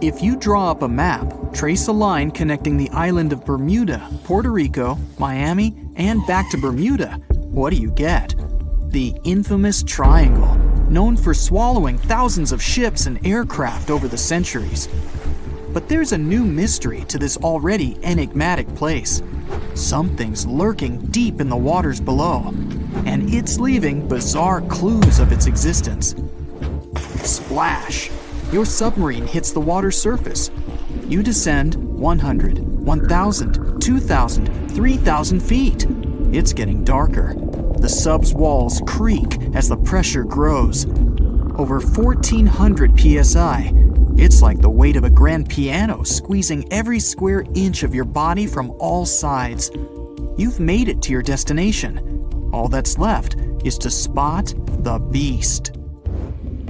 If you draw up a map, trace a line connecting the island of Bermuda, Puerto Rico, Miami, and back to Bermuda, what do you get? The infamous triangle, known for swallowing thousands of ships and aircraft over the centuries. But there's a new mystery to this already enigmatic place. Something's lurking deep in the waters below, and it's leaving bizarre clues of its existence. Splash! Your submarine hits the water surface. You descend 100, 1,000, 2,000, 3,000 feet. It's getting darker. The sub's walls creak as the pressure grows. Over 1,400 psi. It's like the weight of a grand piano squeezing every square inch of your body from all sides. You've made it to your destination. All that's left is to spot the beast.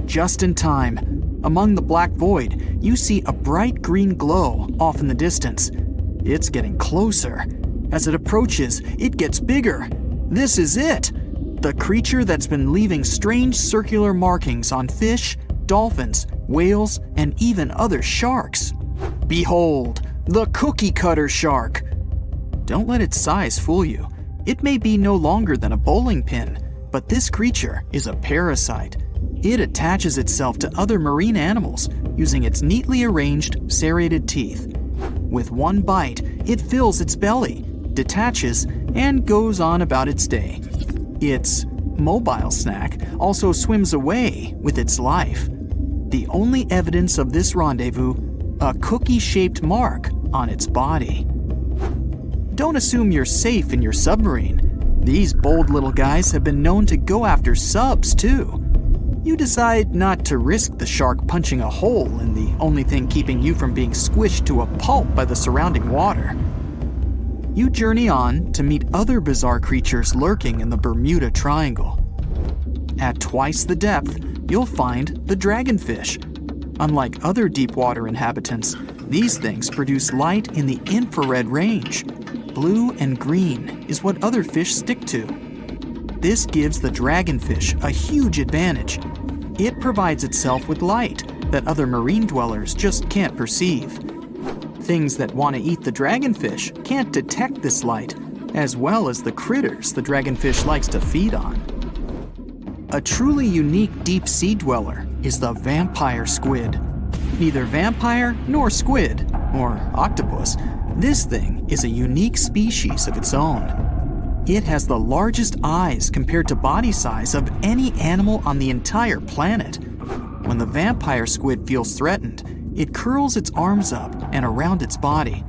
Just in time. Among the black void, you see a bright green glow off in the distance. It's getting closer. As it approaches, it gets bigger. This is it! The creature that's been leaving strange circular markings on fish, dolphins, whales, and even other sharks. Behold, the cookie cutter shark! Don't let its size fool you. It may be no longer than a bowling pin, but this creature is a parasite. It attaches itself to other marine animals using its neatly arranged, serrated teeth. With one bite, it fills its belly, detaches, and goes on about its day. Its mobile snack also swims away with its life. The only evidence of this rendezvous, a cookie-shaped mark on its body. Don't assume you're safe in your submarine. These bold little guys have been known to go after subs too. You decide not to risk the shark punching a hole in the only thing keeping you from being squished to a pulp by the surrounding water. You journey on to meet other bizarre creatures lurking in the Bermuda Triangle. At twice the depth, you'll find the dragonfish. Unlike other deep-water inhabitants, these things produce light in the infrared range. Blue and green is what other fish stick to. This gives the dragonfish a huge advantage. It provides itself with light that other marine dwellers just can't perceive. Things that want to eat the dragonfish can't detect this light, as well as the critters the dragonfish likes to feed on. A truly unique deep-sea dweller is the vampire squid. Neither vampire nor squid, or octopus, this thing is a unique species of its own. It has the largest eyes compared to body size of any animal on the entire planet. When the vampire squid feels threatened, it curls its arms up and around its body.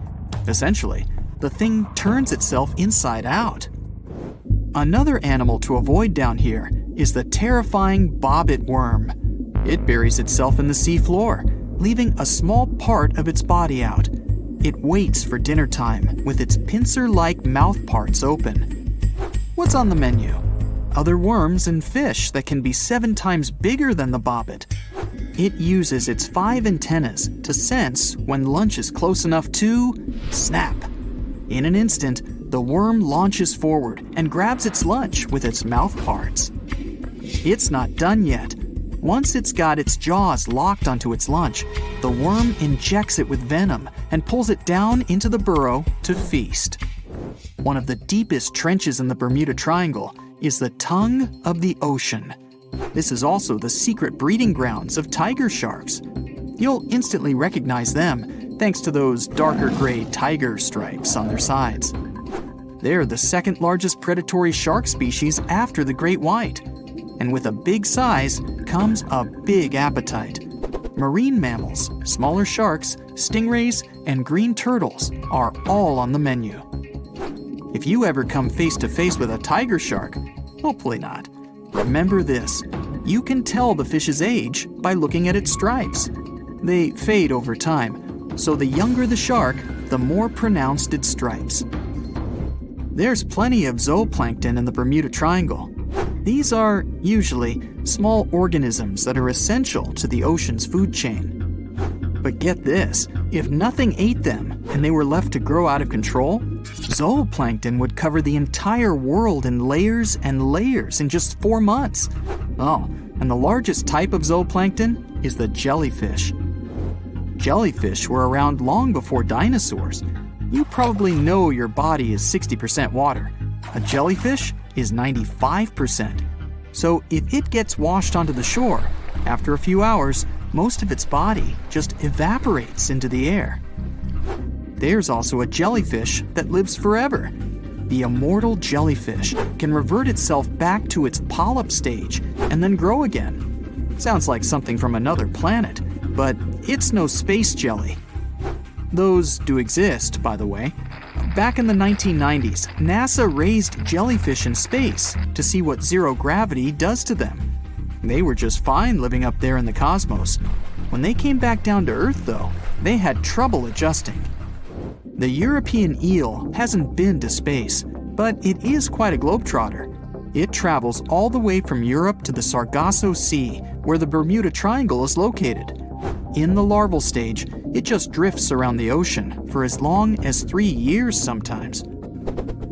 Essentially, the thing turns itself inside out. Another animal to avoid down here is the terrifying bobbit worm. It buries itself in the seafloor, leaving a small part of its body out. It waits for dinner time with its pincer-like mouth parts open. What's on the menu? Other worms and fish that can be 7 times bigger than the bobbit. It uses its 5 antennas to sense when lunch is close enough to snap. In an instant, the worm launches forward and grabs its lunch with its mouth parts. It's not done yet. Once it's got its jaws locked onto its lunch, the worm injects it with venom and pulls it down into the burrow to feast. One of the deepest trenches in the Bermuda Triangle is the tongue of the ocean. This is also the secret breeding grounds of tiger sharks. You'll instantly recognize them thanks to those darker gray tiger stripes on their sides. They're the second largest predatory shark species after the great white. And with a big size comes a big appetite. Marine mammals, smaller sharks, stingrays, and green turtles are all on the menu. If you ever come face to face with a tiger shark, hopefully not, remember this: you can tell the fish's age by looking at its stripes. They fade over time, so the younger the shark, the more pronounced its stripes. There's plenty of zooplankton in the Bermuda Triangle. These are, usually, small organisms that are essential to the ocean's food chain. But get this, if nothing ate them and they were left to grow out of control, zooplankton would cover the entire world in layers and layers in just 4 months. Oh, and the largest type of zooplankton is the jellyfish. Jellyfish were around long before dinosaurs. You probably know your body is 60% water. A jellyfish is 95%. So if it gets washed onto the shore, after a few hours, most of its body just evaporates into the air. There's also a jellyfish that lives forever. The immortal jellyfish can revert itself back to its polyp stage and then grow again. Sounds like something from another planet, but it's no space jelly. Those do exist, by the way. Back in the 1990s, NASA raised jellyfish in space to see what zero gravity does to them. They were just fine living up there in the cosmos. When they came back down to Earth, though, they had trouble adjusting. The European eel hasn't been to space, but it is quite a globetrotter. It travels all the way from Europe to the Sargasso Sea, where the Bermuda Triangle is located. In the larval stage, it just drifts around the ocean for as long as 3 years sometimes.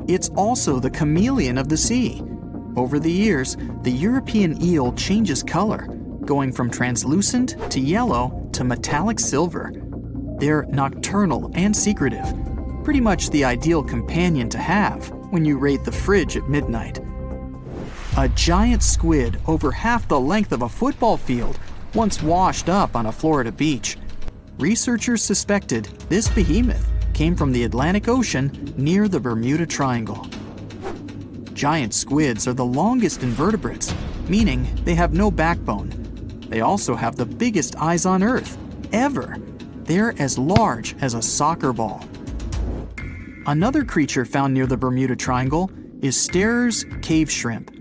It's also the chameleon of the sea. Over the years, the European eel changes color, going from translucent to yellow to metallic silver. They're nocturnal and secretive, pretty much the ideal companion to have when you raid the fridge at midnight. A giant squid over half the length of a football field once washed up on a Florida beach. Researchers suspected this behemoth came from the Atlantic Ocean near the Bermuda Triangle. Giant squids are the longest invertebrates, meaning they have no backbone. They also have the biggest eyes on Earth, ever. They're as large as a soccer ball. Another creature found near the Bermuda Triangle is Sterer's cave shrimp.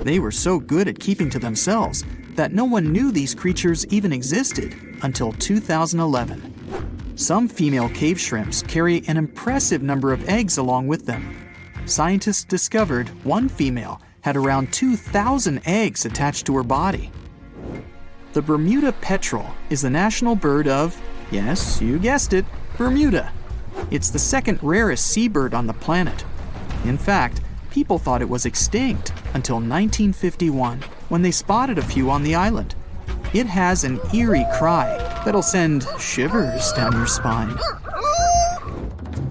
They were so good at keeping to themselves that no one knew these creatures even existed until 2011. Some female cave shrimps carry an impressive number of eggs along with them. Scientists discovered one female had around 2,000 eggs attached to her body. The Bermuda petrel is the national bird of, yes, you guessed it, Bermuda. It's the second rarest seabird on the planet. In fact, people thought it was extinct until 1951, when they spotted a few on the island. It has an eerie cry that'll send shivers down your spine.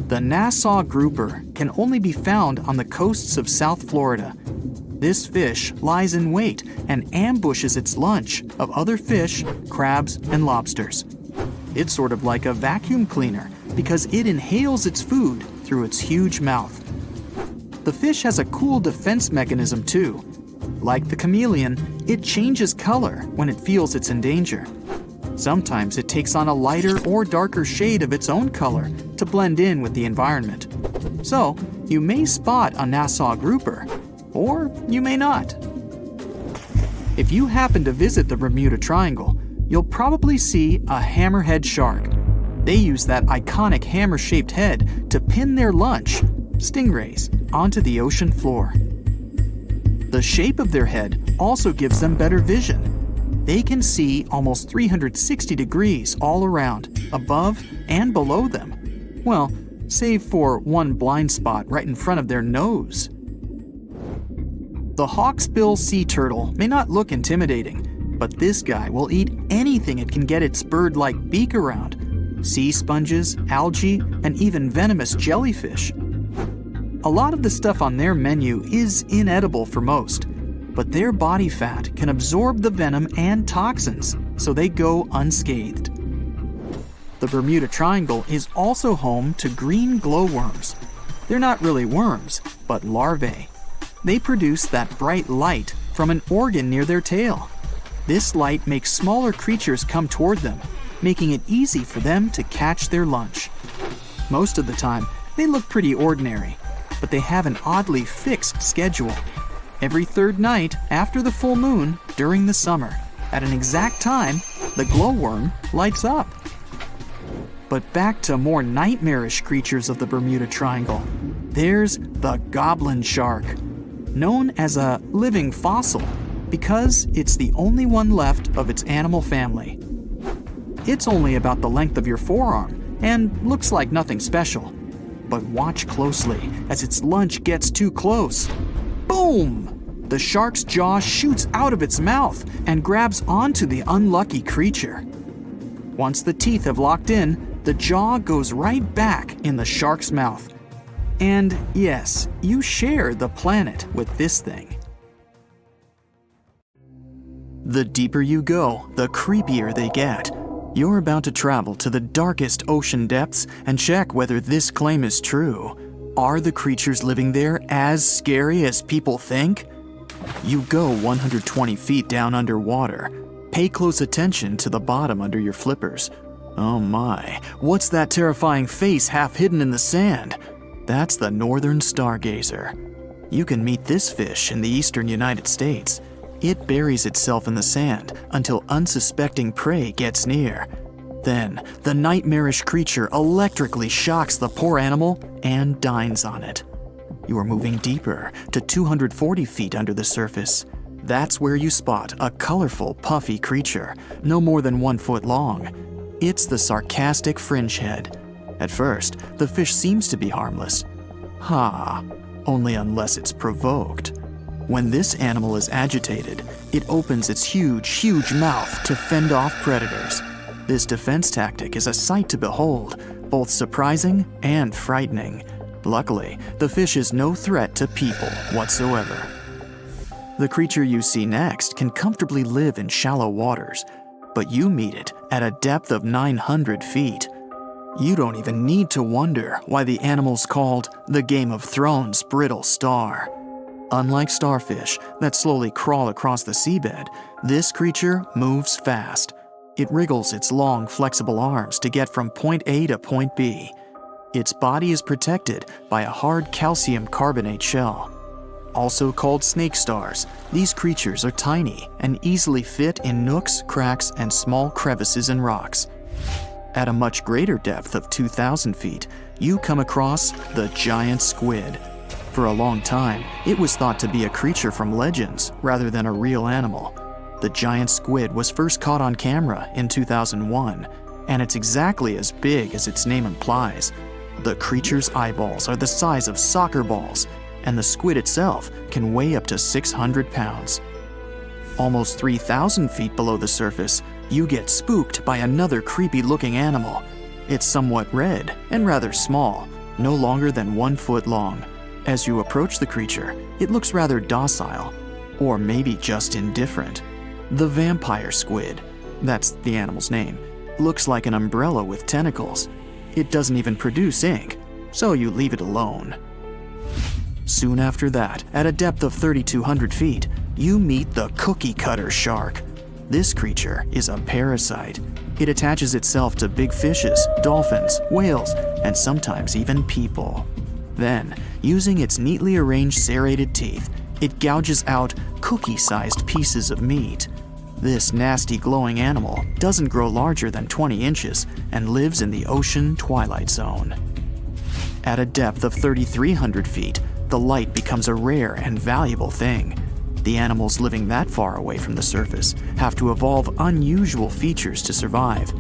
The Nassau grouper can only be found on the coasts of South Florida. This fish lies in wait and ambushes its lunch of other fish, crabs, and lobsters. It's sort of like a vacuum cleaner because it inhales its food through its huge mouth. The fish has a cool defense mechanism too. Like the chameleon, it changes color when it feels it's in danger. Sometimes it takes on a lighter or darker shade of its own color to blend in with the environment. So, you may spot a Nassau grouper, or you may not. If you happen to visit the Bermuda Triangle, you'll probably see a hammerhead shark. They use that iconic hammer-shaped head to pin their lunch, stingrays, onto the ocean floor. The shape of their head also gives them better vision. They can see almost 360 degrees all around, above and below them. Well, save for one blind spot right in front of their nose. The hawksbill sea turtle may not look intimidating, but this guy will eat anything it can get its bird-like beak around. Sea sponges, algae, and even venomous jellyfish. A lot of the stuff on their menu is inedible for most, but their body fat can absorb the venom and toxins, so they go unscathed. The Bermuda Triangle is also home to green glowworms. They're not really worms, but larvae. They produce that bright light from an organ near their tail. This light makes smaller creatures come toward them, making it easy for them to catch their lunch. Most of the time, they look pretty ordinary, but they have an oddly fixed schedule. Every third night after the full moon during the summer, at an exact time, the glowworm lights up. But back to more nightmarish creatures of the Bermuda Triangle. There's the goblin shark, known as a living fossil because it's the only one left of its animal family. It's only about the length of your forearm and looks like nothing special. But watch closely as its lunch gets too close. Boom! The shark's jaw shoots out of its mouth and grabs onto the unlucky creature. Once the teeth have locked in, the jaw goes right back in the shark's mouth. And yes, you share the planet with this thing. The deeper you go, the creepier they get. You're about to travel to the darkest ocean depths and check whether this claim is true. Are the creatures living there as scary as people think? You go 120 feet down underwater. Pay close attention to the bottom under your flippers. Oh my, what's that terrifying face half hidden in the sand? That's the northern stargazer. You can meet this fish in the eastern United States. It buries itself in the sand until unsuspecting prey gets near. Then, the nightmarish creature electrically shocks the poor animal and dines on it. You are moving deeper to 240 feet under the surface. That's where you spot a colorful, puffy creature, no more than 1 foot long. It's the sarcastic fringehead. At first, the fish seems to be harmless. Only unless it's provoked. When this animal is agitated, it opens its huge mouth to fend off predators. This defense tactic is a sight to behold, both surprising and frightening. Luckily, the fish is no threat to people whatsoever. The creature you see next can comfortably live in shallow waters, but you meet it at a depth of 900 feet. You don't even need to wonder why the animal's called the Game of Thrones brittle star. Unlike starfish that slowly crawl across the seabed, this creature moves fast. It wriggles its long, flexible arms to get from point A to point B. Its body is protected by a hard calcium carbonate shell. Also called snake stars, these creatures are tiny and easily fit in nooks, cracks, and small crevices in rocks. At a much greater depth of 2,000 feet, you come across the giant squid. For a long time, it was thought to be a creature from legends rather than a real animal. The giant squid was first caught on camera in 2001, and it's exactly as big as its name implies. The creature's eyeballs are the size of soccer balls, and the squid itself can weigh up to 600 pounds. Almost 3,000 feet below the surface, you get spooked by another creepy-looking animal. It's somewhat red and rather small, no longer than 1 foot long. As you approach the creature, it looks rather docile, or maybe just indifferent. The vampire squid, that's the animal's name, looks like an umbrella with tentacles. It doesn't even produce ink, so you leave it alone. Soon after that, at a depth of 3,200 feet, you meet the cookie cutter shark. This creature is a parasite. It attaches itself to big fishes, dolphins, whales, and sometimes even people. Then, using its neatly arranged serrated teeth, it gouges out cookie-sized pieces of meat. This nasty glowing animal doesn't grow larger than 20 inches and lives in the ocean twilight zone. At a depth of 3,300 feet, the light becomes a rare and valuable thing. The animals living that far away from the surface have to evolve unusual features to survive.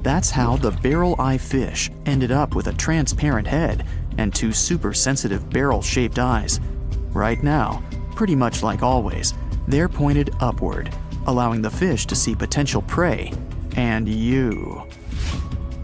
That's how the barrel-eye fish ended up with a transparent head and 2 super-sensitive barrel-shaped eyes. Right now, pretty much like always, they're pointed upward, allowing the fish to see potential prey and you.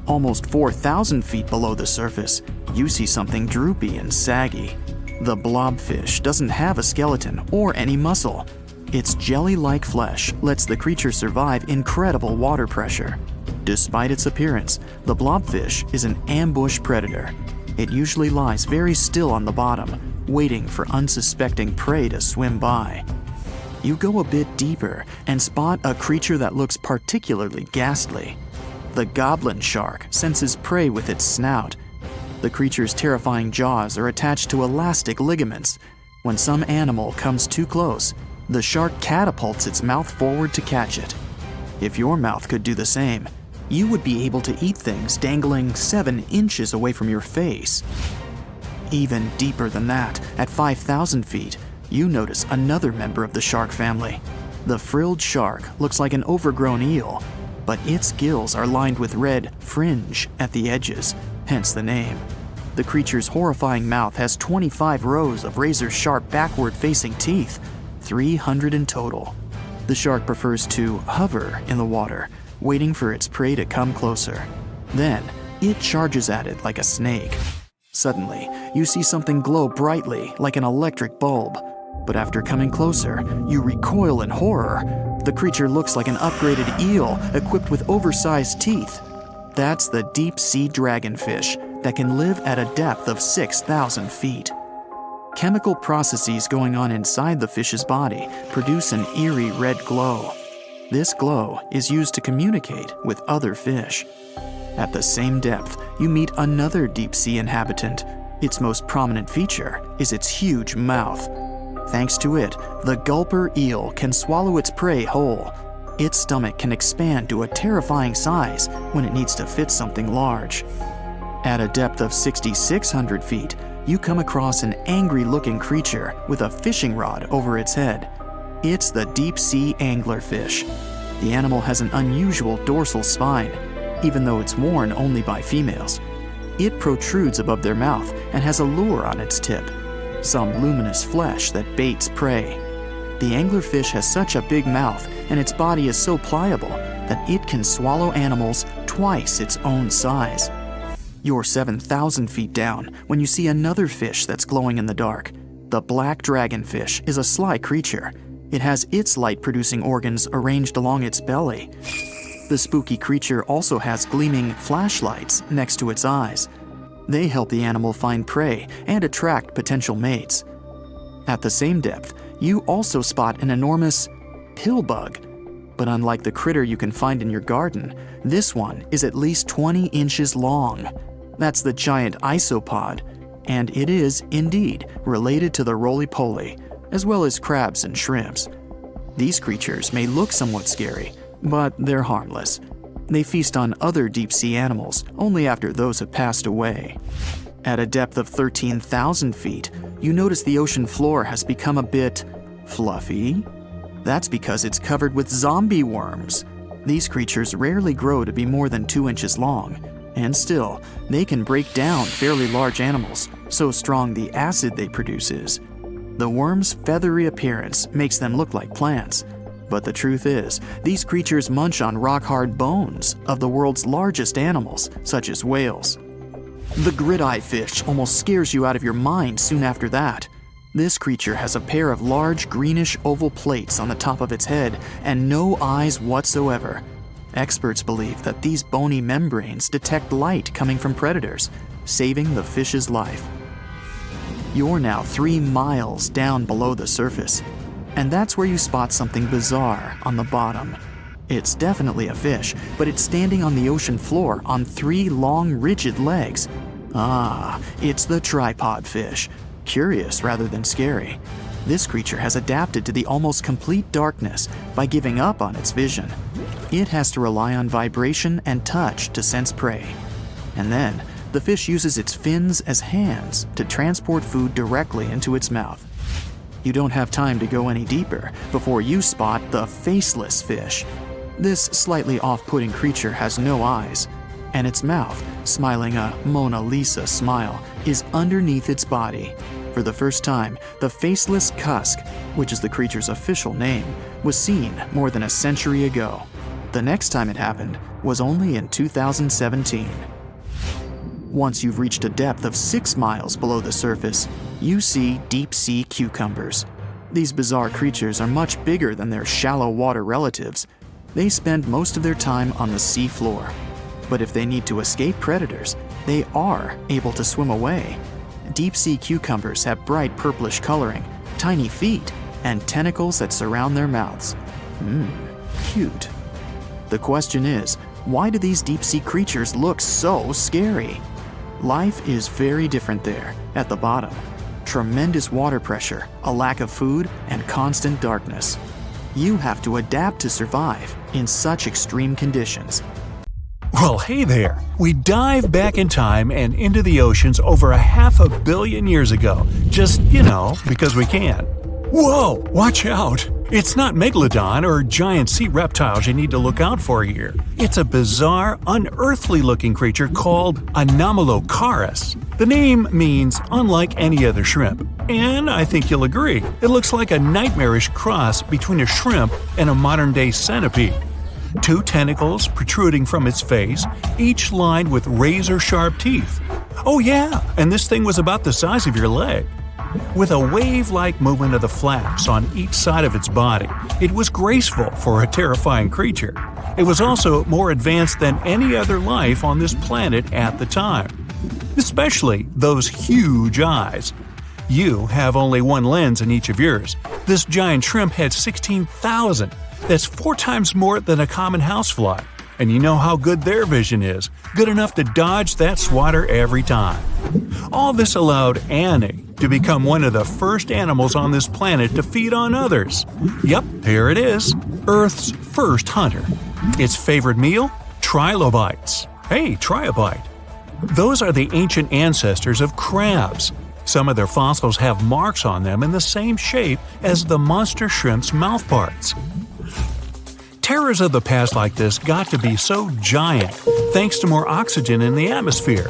Almost 4,000 feet below the surface, you see something droopy and saggy. The blobfish doesn't have a skeleton or any muscle. Its jelly-like flesh lets the creature survive incredible water pressure. Despite its appearance, the blobfish is an ambush predator. It usually lies very still on the bottom, waiting for unsuspecting prey to swim by. You go a bit deeper and spot a creature that looks particularly ghastly. The goblin shark senses prey with its snout. The creature's terrifying jaws are attached to elastic ligaments. When some animal comes too close, the shark catapults its mouth forward to catch it. If your mouth could do the same, you would be able to eat things dangling 7 inches away from your face. Even deeper than that, at 5,000 feet, you notice another member of the shark family. The frilled shark looks like an overgrown eel, but its gills are lined with red fringe at the edges, hence the name. The creature's horrifying mouth has 25 rows of razor-sharp backward-facing teeth, 300 in total. The shark prefers to hover in the water, waiting for its prey to come closer. Then, it charges at it like a snake. Suddenly, you see something glow brightly like an electric bulb. But after coming closer, you recoil in horror. The creature looks like an upgraded eel equipped with oversized teeth. That's the deep-sea dragonfish that can live at a depth of 6,000 feet. Chemical processes going on inside the fish's body produce an eerie red glow. This glow is used to communicate with other fish. At the same depth, you meet another deep-sea inhabitant. Its most prominent feature is its huge mouth. Thanks to it, the gulper eel can swallow its prey whole. Its stomach can expand to a terrifying size when it needs to fit something large. At a depth of 6,600 feet, you come across an angry-looking creature with a fishing rod over its head. It's the deep-sea anglerfish. The animal has an unusual dorsal spine, even though it's worn only by females. It protrudes above their mouth and has a lure on its tip, some luminous flesh that baits prey. The anglerfish has such a big mouth and its body is so pliable that it can swallow animals twice its own size. You're 7,000 feet down when you see another fish that's glowing in the dark. The black dragonfish is a sly creature. It has its light-producing organs arranged along its belly. The spooky creature also has gleaming flashlights next to its eyes. They help the animal find prey and attract potential mates. At the same depth, you also spot an enormous pill bug. But unlike the critter you can find in your garden, this one is at least 20 inches long. That's the giant isopod, and it is, indeed, related to the roly-poly, as well as crabs and shrimps. These creatures may look somewhat scary, but they're harmless. They feast on other deep-sea animals only after those have passed away. At a depth of 13,000 feet, you notice the ocean floor has become a bit fluffy. That's because it's covered with zombie worms. These creatures rarely grow to be more than 2 inches long, and still, they can break down fairly large animals, so strong the acid they produce is. The worms' feathery appearance makes them look like plants, but the truth is, these creatures munch on rock-hard bones of the world's largest animals, such as whales. The grid-eye fish almost scares you out of your mind soon after that. This creature has a pair of large greenish oval plates on the top of its head and no eyes whatsoever. Experts believe that these bony membranes detect light coming from predators, saving the fish's life. You're now 3 miles down below the surface, and that's where you spot something bizarre on the bottom. It's definitely a fish, but it's standing on the ocean floor on 3 long, rigid legs. Ah, it's the tripod fish. Curious rather than scary. This creature has adapted to the almost complete darkness by giving up on its vision. It has to rely on vibration and touch to sense prey. And then, the fish uses its fins as hands to transport food directly into its mouth. You don't have time to go any deeper before you spot the faceless fish. This slightly off-putting creature has no eyes, and its mouth, smiling a Mona Lisa smile, is underneath its body. For the first time, the faceless cusk, which is the creature's official name, was seen more than a century ago. The next time it happened was only in 2017. Once you've reached a depth of 6 miles below the surface, you see deep-sea cucumbers. These bizarre creatures are much bigger than their shallow water relatives. They spend most of their time on the sea floor. But if they need to escape predators, they are able to swim away. Deep-sea cucumbers have bright purplish coloring, tiny feet, and tentacles that surround their mouths. Cute. The question is, why do these deep-sea creatures look so scary? Life is very different there, at the bottom. Tremendous water pressure, a lack of food, and constant darkness. You have to adapt to survive in such extreme conditions. Well, hey there! We dive back in time and into the oceans over 500 million years ago. Just, because we can. Whoa! Watch out! It's not megalodon or giant sea reptiles you need to look out for here. It's a bizarre, unearthly-looking creature called Anomalocaris. The name means unlike any other shrimp. And I think you'll agree, it looks like a nightmarish cross between a shrimp and a modern-day centipede. 2 tentacles protruding from its face, each lined with razor-sharp teeth. Oh yeah, and this thing was about the size of your leg. With a wave-like movement of the flaps on each side of its body, it was graceful for a terrifying creature. It was also more advanced than any other life on this planet at the time. Especially those huge eyes. You have only one lens in each of yours. This giant shrimp had 16,000. That's 4 times more than a common housefly. And you know how good their vision is. Good enough to dodge that swatter every time. All this allowed Annie to become one of the first animals on this planet to feed on others. Yep, here it is. Earth's first hunter. Its favorite meal? Trilobites. Hey, try a bite. Those are the ancient ancestors of crabs. Some of their fossils have marks on them in the same shape as the monster shrimp's mouthparts. Terrors of the past like this got to be so giant thanks to more oxygen in the atmosphere.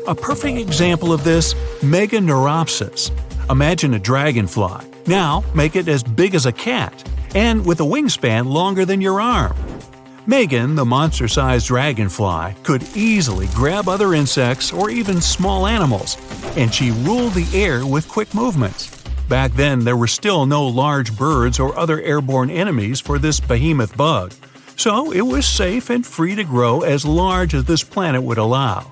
A perfect example of this, Meganeuropsis. Imagine a dragonfly. Now make it as big as a cat, and with a wingspan longer than your arm. Megan, the monster-sized dragonfly, could easily grab other insects or even small animals, and she ruled the air with quick movements. Back then, there were still no large birds or other airborne enemies for this behemoth bug, so it was safe and free to grow as large as this planet would allow.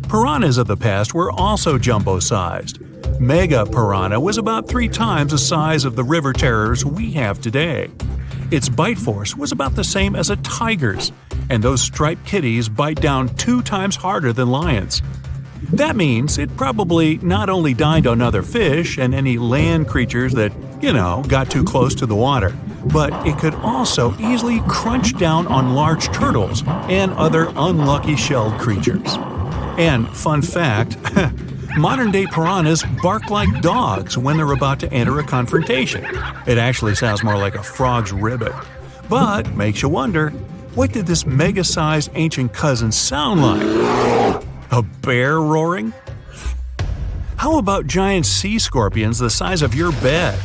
Piranhas of the past were also jumbo-sized. Mega piranha was about 3 times the size of the river terrors we have today. Its bite force was about the same as a tiger's, and those striped kitties bite down 2 times harder than lions. That means it probably not only dined on other fish and any land creatures that, got too close to the water, but it could also easily crunch down on large turtles and other unlucky shelled creatures. And fun fact, modern-day piranhas bark like dogs when they're about to enter a confrontation. It actually sounds more like a frog's ribbit. But makes you wonder, what did this mega-sized ancient cousin sound like? A bear roaring? How about giant sea scorpions the size of your bed?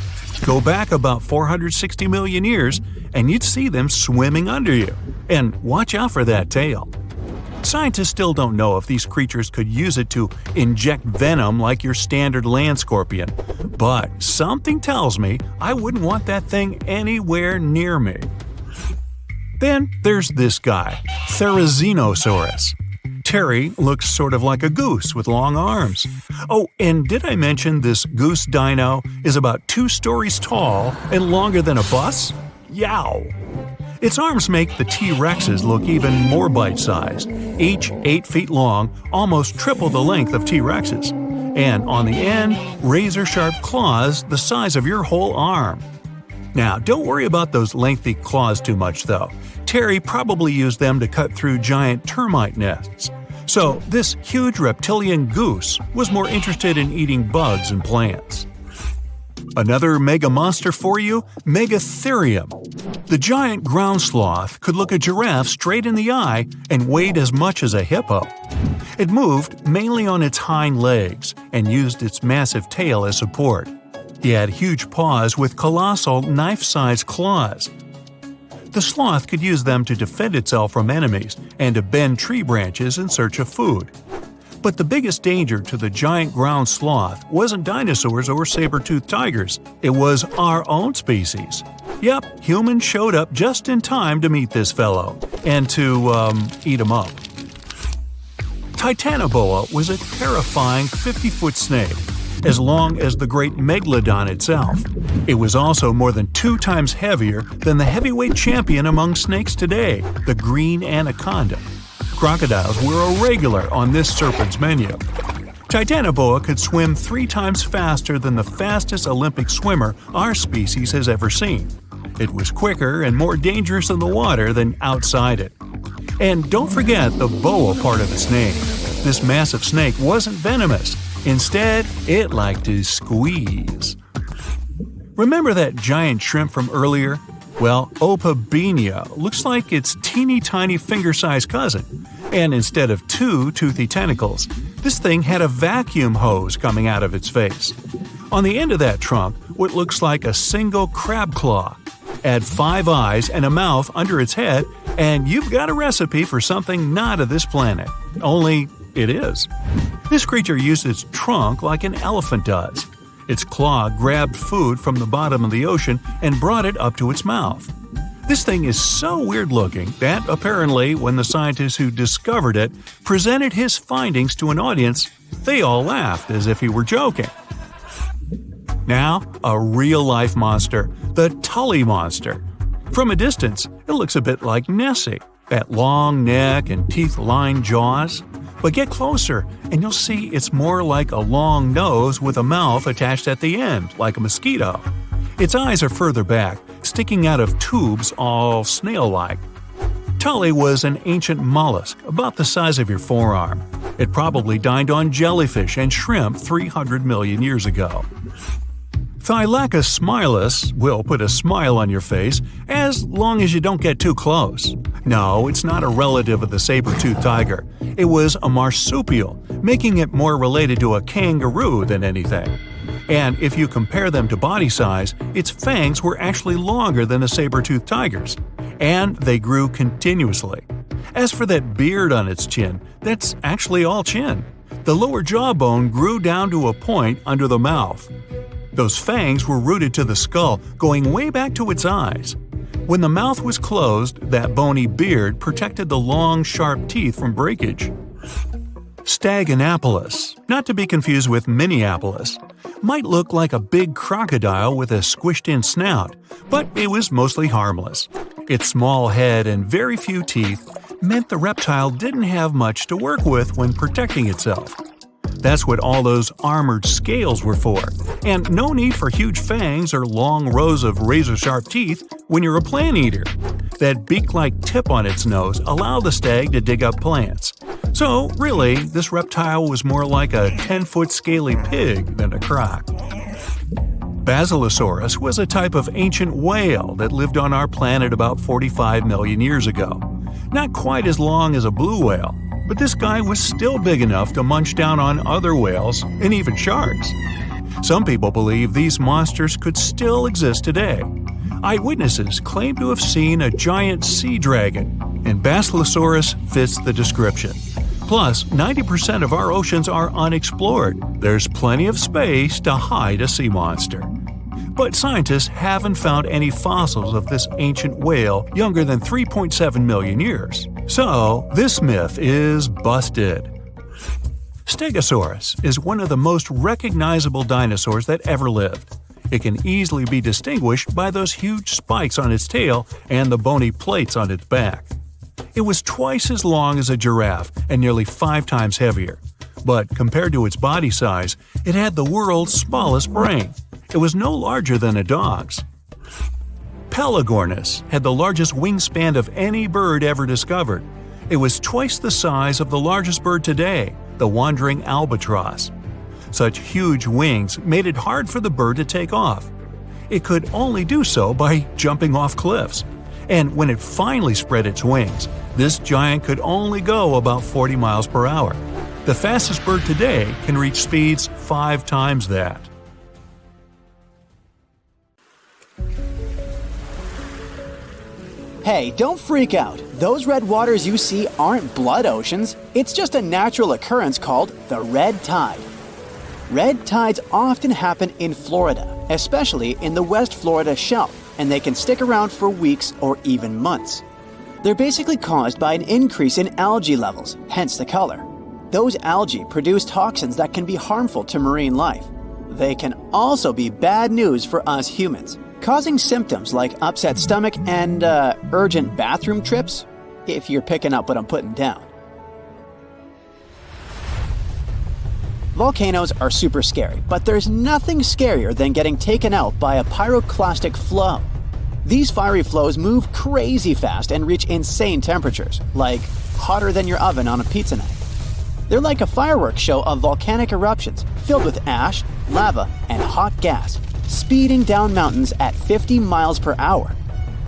Go back about 460 million years, and you'd see them swimming under you. And watch out for that tail. Scientists still don't know if these creatures could use it to inject venom like your standard land scorpion, but something tells me I wouldn't want that thing anywhere near me. Then there's this guy, Therizinosaurus. Terry looks sort of like a goose with long arms. Oh, and did I mention this goose dino is about 2 stories tall and longer than a bus? Yow! Its arms make the T-Rexes look even more bite-sized, each 8 feet long, almost triple the length of T-Rexes. And on the end, razor-sharp claws the size of your whole arm. Now, don't worry about those lengthy claws too much, though. Terry probably used them to cut through giant termite nests. So, this huge reptilian goose was more interested in eating bugs and plants. Another mega monster for you, Megatherium. The giant ground sloth could look a giraffe straight in the eye and weighed as much as a hippo. It moved mainly on its hind legs and used its massive tail as support. He had huge paws with colossal knife-sized claws. The sloth could use them to defend itself from enemies and to bend tree branches in search of food. But the biggest danger to the giant ground sloth wasn't dinosaurs or saber-toothed tigers. It was our own species. Yep, humans showed up just in time to meet this fellow and to, eat him up. Titanoboa was a terrifying 50-foot snake, as long as the great megalodon itself. It was also more than 2 times heavier than the heavyweight champion among snakes today, the green anaconda. Crocodiles were a regular on this serpent's menu. Titanoboa could swim 3 times faster than the fastest Olympic swimmer our species has ever seen. It was quicker and more dangerous in the water than outside it. And don't forget the boa part of its name. This massive snake wasn't venomous. Instead, it liked to squeeze. Remember that giant shrimp from earlier? Well, Opabenia looks like its teeny-tiny finger-sized cousin. And instead of 2 toothy tentacles, this thing had a vacuum hose coming out of its face. On the end of that trunk, what looks like a single crab claw. Add 5 eyes and a mouth under its head, and you've got a recipe for something not of this planet. Only it is. This creature used its trunk like an elephant does. Its claw grabbed food from the bottom of the ocean and brought it up to its mouth. This thing is so weird-looking that, apparently, when the scientists who discovered it presented his findings to an audience, they all laughed as if he were joking. Now, a real-life monster, the Tully monster. From a distance, it looks a bit like Nessie, that long neck and teeth-lined jaws. But get closer, and you'll see it's more like a long nose with a mouth attached at the end, like a mosquito. Its eyes are further back, sticking out of tubes all snail-like. Tully was an ancient mollusk, about the size of your forearm. It probably dined on jellyfish and shrimp 300 million years ago. Thylacus smilus will put a smile on your face as long as you don't get too close. No, it's not a relative of the saber-toothed tiger. It was a marsupial, making it more related to a kangaroo than anything. And if you compare them to body size, its fangs were actually longer than a saber-toothed tiger's. And they grew continuously. As for that beard on its chin, that's actually all chin. The lower jawbone grew down to a point under the mouth. Those fangs were rooted to the skull, going way back to its eyes. When the mouth was closed, that bony beard protected the long, sharp teeth from breakage. Staganapolis, not to be confused with Minneapolis, might look like a big crocodile with a squished-in snout, but it was mostly harmless. Its small head and very few teeth meant the reptile didn't have much to work with when protecting itself. That's what all those armored scales were for, and no need for huge fangs or long rows of razor-sharp teeth when you're a plant eater. That beak-like tip on its nose allowed the stag to dig up plants. So, really, this reptile was more like a 10-foot scaly pig than a croc. Basilosaurus was a type of ancient whale that lived on our planet about 45 million years ago. Not quite as long as a blue whale, but this guy was still big enough to munch down on other whales and even sharks. Some people believe these monsters could still exist today. Eyewitnesses claim to have seen a giant sea dragon, and Basilosaurus fits the description. Plus, 90% of our oceans are unexplored. There's plenty of space to hide a sea monster. But scientists haven't found any fossils of this ancient whale younger than 3.7 million years. So, this myth is busted. Stegosaurus is one of the most recognizable dinosaurs that ever lived. It can easily be distinguished by those huge spikes on its tail and the bony plates on its back. It was twice as long as a giraffe and nearly 5 times heavier. But compared to its body size, it had the world's smallest brain. It was no larger than a dog's. Pelagornis had the largest wingspan of any bird ever discovered. It was twice the size of the largest bird today, the wandering albatross. Such huge wings made it hard for the bird to take off. It could only do so by jumping off cliffs. And when it finally spread its wings, this giant could only go about 40 miles per hour. The fastest bird today can reach speeds 5 times that. Hey, don't freak out. Those red waters you see aren't blood oceans. It's just a natural occurrence called the red tide. Red tides often happen in Florida, especially in the West Florida shelf, and they can stick around for weeks or even months. They're basically caused by an increase in algae levels, hence the color. Those algae produce toxins that can be harmful to marine life. They can also be bad news for us humans, causing symptoms like upset stomach and urgent bathroom trips, if you're picking up what I'm putting down. Volcanoes are super scary, but there's nothing scarier than getting taken out by a pyroclastic flow. These fiery flows move crazy fast and reach insane temperatures, like hotter than your oven on a pizza night. They're like a fireworks show of volcanic eruptions filled with ash, lava, and hot gas, speeding down mountains at 50 miles per hour.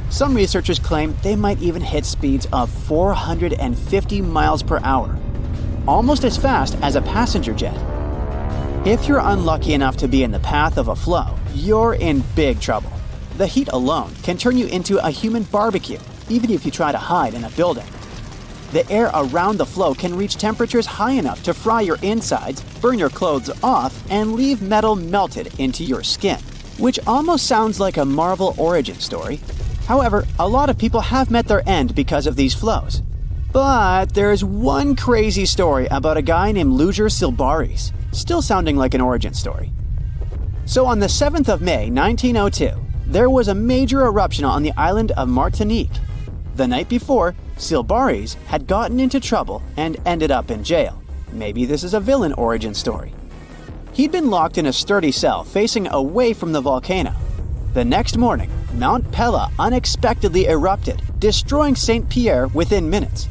Some researchers claim they might even hit speeds of 450 miles per hour, almost as fast as a passenger jet. If you're unlucky enough to be in the path of a flow, you're in big trouble. The heat alone can turn you into a human barbecue, even if you try to hide in a building. The air around the flow can reach temperatures high enough to fry your insides, burn your clothes off, and leave metal melted into your skin, which almost sounds like a Marvel origin story. However, a lot of people have met their end because of these flows. But there's one crazy story about a guy named Luger Silbaris, still sounding like an origin story. So on the 7th of May, 1902, there was a major eruption on the island of Martinique. The night before, Silbaris had gotten into trouble and ended up in jail. Maybe this is a villain origin story. He'd been locked in a sturdy cell facing away from the volcano. The next morning, Mount Pella unexpectedly erupted, destroying St. Pierre within minutes.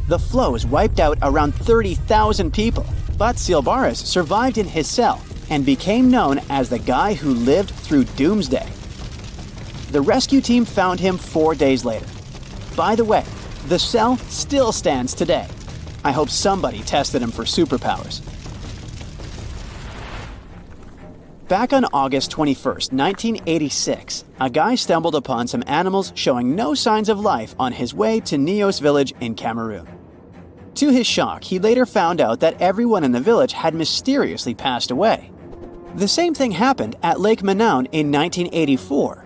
The flows wiped out around 30,000 people, but Silbaris survived in his cell and became known as the guy who lived through doomsday. The rescue team found him 4 days later. By the way, the cell still stands today. I hope somebody tested him for superpowers. Back on August 21st, 1986, a guy stumbled upon some animals showing no signs of life on his way to Nios village in Cameroon. To his shock, he later found out that everyone in the village had mysteriously passed away. The same thing happened at Lake Manaun in 1984.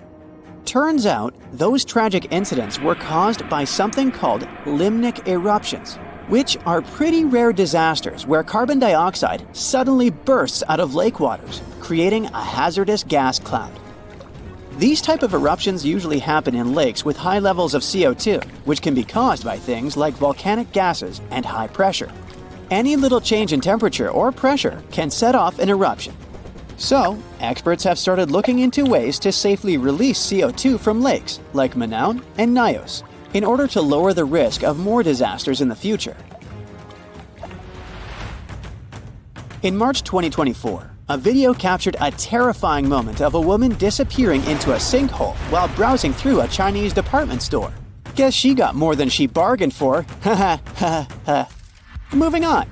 Turns out, those tragic incidents were caused by something called limnic eruptions, which are pretty rare disasters where carbon dioxide suddenly bursts out of lake waters, creating a hazardous gas cloud. These type of eruptions usually happen in lakes with high levels of CO2, which can be caused by things like volcanic gases and high pressure. Any little change in temperature or pressure can set off an eruption. So, experts have started looking into ways to safely release CO2 from lakes like Manaun and Nios in order to lower the risk of more disasters in the future. In March 2024, a video captured a terrifying moment of a woman disappearing into a sinkhole while browsing through a Chinese department store. Guess she got more than she bargained for. Ha ha ha. Moving on.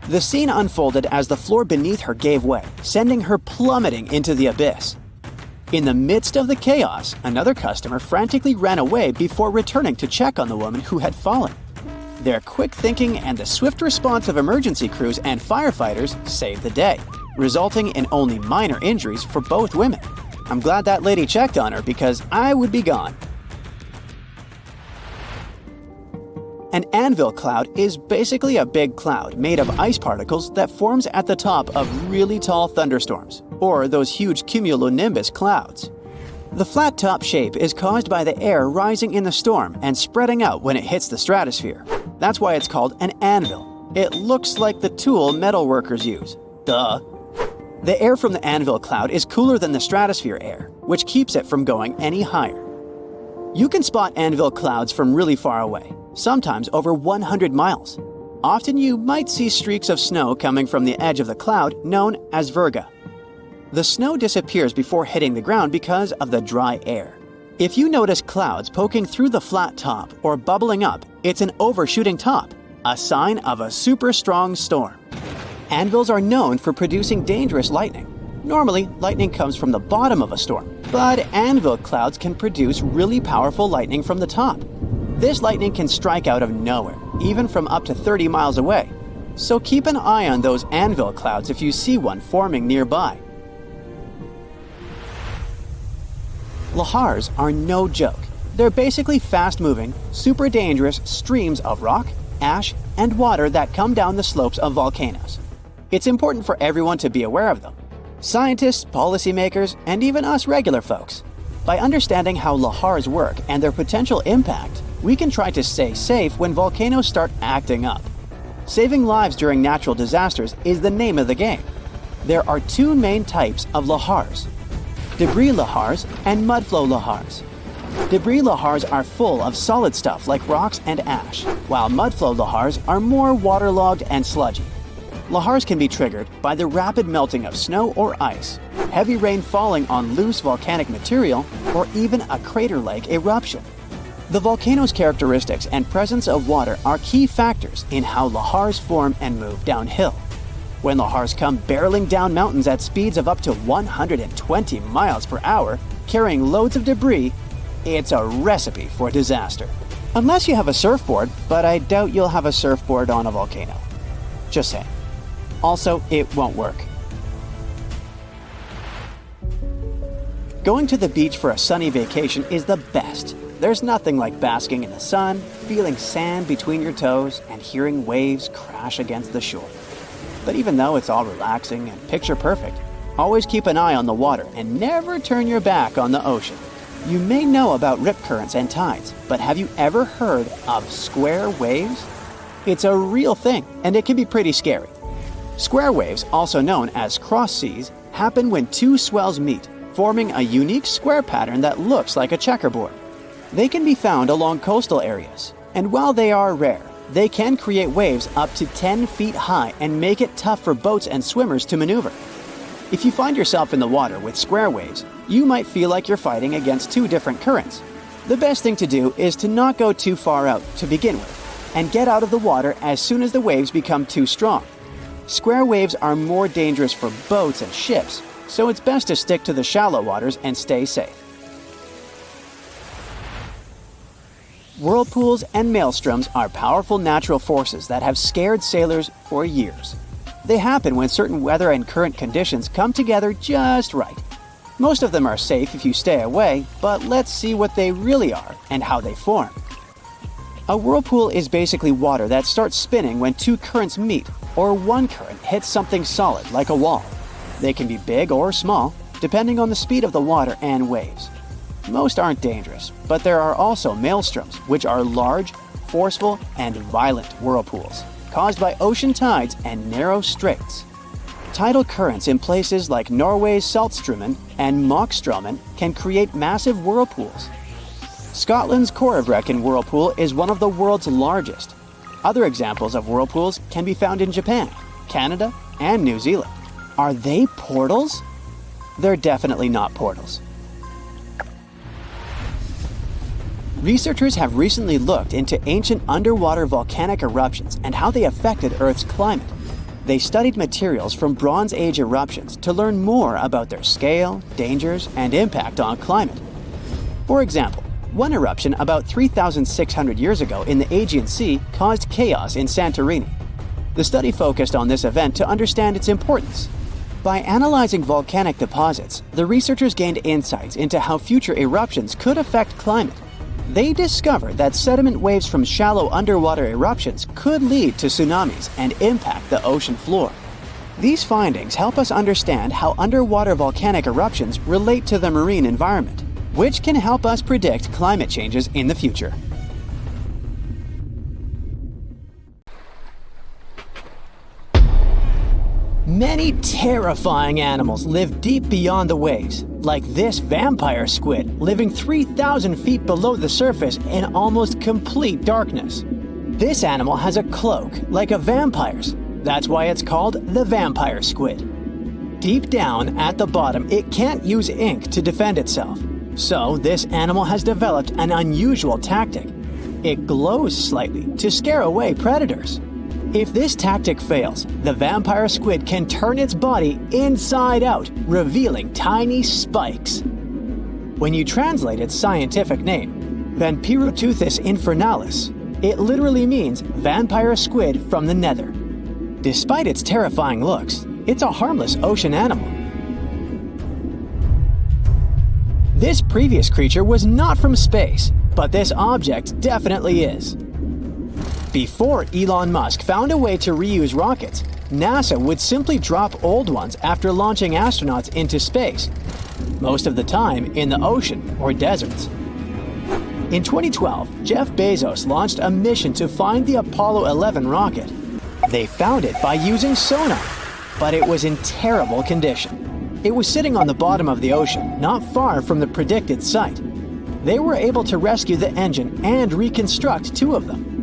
The scene unfolded as the floor beneath her gave way, sending her plummeting into the abyss. In the midst of the chaos, another customer frantically ran away before returning to check on the woman who had fallen. Their quick thinking and the swift response of emergency crews and firefighters saved the day, resulting in only minor injuries for both women. I'm glad that lady checked on her because I would be gone. An anvil cloud is basically a big cloud made of ice particles that forms at the top of really tall thunderstorms, or those huge cumulonimbus clouds. The flat top shape is caused by the air rising in the storm and spreading out when it hits the stratosphere. That's why it's called an anvil. It looks like the tool metal workers use. Duh. The air from the anvil cloud is cooler than the stratosphere air, which keeps it from going any higher. You can spot anvil clouds from really far away, sometimes over 100 miles. Often you might see streaks of snow coming from the edge of the cloud known as virga. The snow disappears before hitting the ground because of the dry air. If you notice clouds poking through the flat top or bubbling up, it's an overshooting top, a sign of a super strong storm. Anvils are known for producing dangerous lightning. Normally, lightning comes from the bottom of a storm, but anvil clouds can produce really powerful lightning from the top. This lightning can strike out of nowhere, even from up to 30 miles away. So keep an eye on those anvil clouds if you see one forming nearby. Lahars are no joke. They're basically fast-moving, super dangerous streams of rock, ash, and water that come down the slopes of volcanoes. It's important for everyone to be aware of them. Scientists, policymakers, and even us regular folks. By understanding how lahars work and their potential impact, we can try to stay safe when volcanoes start acting up. Saving lives during natural disasters is the name of the game. There are two main types of lahars: debris lahars and mudflow lahars. Debris lahars are full of solid stuff like rocks and ash, while mudflow lahars are more waterlogged and sludgy. Lahars can be triggered by the rapid melting of snow or ice, heavy rain falling on loose volcanic material, or even a crater-like eruption. The volcano's characteristics and presence of water are key factors in how lahars form and move downhill. When lahars come barreling down mountains at speeds of up to 120 miles per hour, carrying loads of debris, it's a recipe for disaster. Unless you have a surfboard, but I doubt you'll have a surfboard on a volcano. Just saying. Also, it won't work. Going to the beach for a sunny vacation is the best. There's nothing like basking in the sun, feeling sand between your toes, and hearing waves crash against the shore. But even though it's all relaxing and picture perfect, always keep an eye on the water and never turn your back on the ocean. You may know about rip currents and tides, but have you ever heard of square waves? It's a real thing, and it can be pretty scary. Square waves, also known as cross seas, happen when two swells meet, forming a unique square pattern that looks like a checkerboard. They can be found along coastal areas, and while they are rare, they can create waves up to 10 feet high and make it tough for boats and swimmers to maneuver. If you find yourself in the water with square waves, you might feel like you're fighting against two different currents. The best thing to do is to not go too far out to begin with, and get out of the water as soon as the waves become too strong. Square waves are more dangerous for boats and ships, so it's best to stick to the shallow waters and stay safe. Whirlpools and maelstroms are powerful natural forces that have scared sailors for years. They happen when certain weather and current conditions come together just right. Most of them are safe if you stay away, but let's see what they really are and how they form. A whirlpool is basically water that starts spinning when two currents meet, or one current hits something solid like a wall. They can be big or small, depending on the speed of the water and waves. Most aren't dangerous, but there are also maelstroms, which are large, forceful, and violent whirlpools, caused by ocean tides and narrow straits. Tidal currents in places like Norway's Saltstraumen and Moxstraumen can create massive whirlpools. Scotland's Corryvreckan whirlpool is one of the world's largest. Other examples of whirlpools can be found in Japan, Canada, and New Zealand. Are they portals? They're definitely not portals. Researchers have recently looked into ancient underwater volcanic eruptions and how they affected Earth's climate. They studied materials from Bronze Age eruptions to learn more about their scale, dangers, and impact on climate. For example, one eruption about 3,600 years ago in the Aegean Sea caused chaos in Santorini. The study focused on this event to understand its importance. By analyzing volcanic deposits, the researchers gained insights into how future eruptions could affect climate. They discovered that sediment waves from shallow underwater eruptions could lead to tsunamis and impact the ocean floor. These findings help us understand how underwater volcanic eruptions relate to the marine environment, which can help us predict climate changes in the future. Many terrifying animals live deep beyond the waves, like this vampire squid living 3,000 feet below the surface in almost complete darkness. This animal has a cloak, like a vampire's. That's why it's called the vampire squid. Deep down at the bottom, it can't use ink to defend itself. So this animal has developed an unusual tactic. It glows slightly to scare away predators. If this tactic fails, the vampire squid can turn its body inside out, revealing tiny spikes. When you translate its scientific name, Vampiroteuthis infernalis, it literally means vampire squid from the nether. Despite its terrifying looks, it's a harmless ocean animal. This previous creature was not from space, but this object definitely is. Before Elon Musk found a way to reuse rockets, NASA would simply drop old ones after launching astronauts into space, most of the time in the ocean or deserts. In 2012, Jeff Bezos launched a mission to find the Apollo 11 rocket. They found it by using sonar, but it was in terrible condition. It was sitting on the bottom of the ocean, not far from the predicted site. They were able to rescue the engine and reconstruct two of them.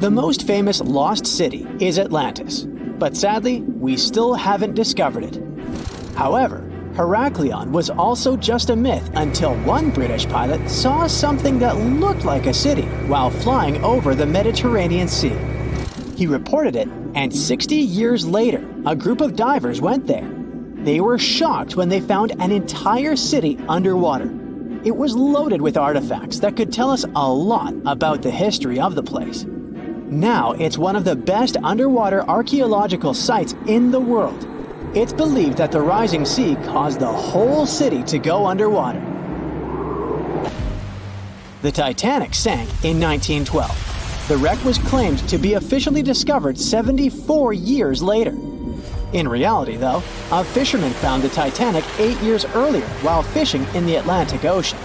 The most famous lost city is Atlantis, but sadly, we still haven't discovered it. However, Heraklion was also just a myth until one British pilot saw something that looked like a city while flying over the Mediterranean Sea. He reported it, and 60 years later, a group of divers went there. They were shocked when they found an entire city underwater. It was loaded with artifacts that could tell us a lot about the history of the place. Now it's one of the best underwater archaeological sites in the world. It's believed that the rising sea caused the whole city to go underwater. The Titanic sank in 1912. The wreck was claimed to be officially discovered 74 years later. In reality, though, a fisherman found the Titanic 8 years earlier while fishing in the Atlantic Ocean.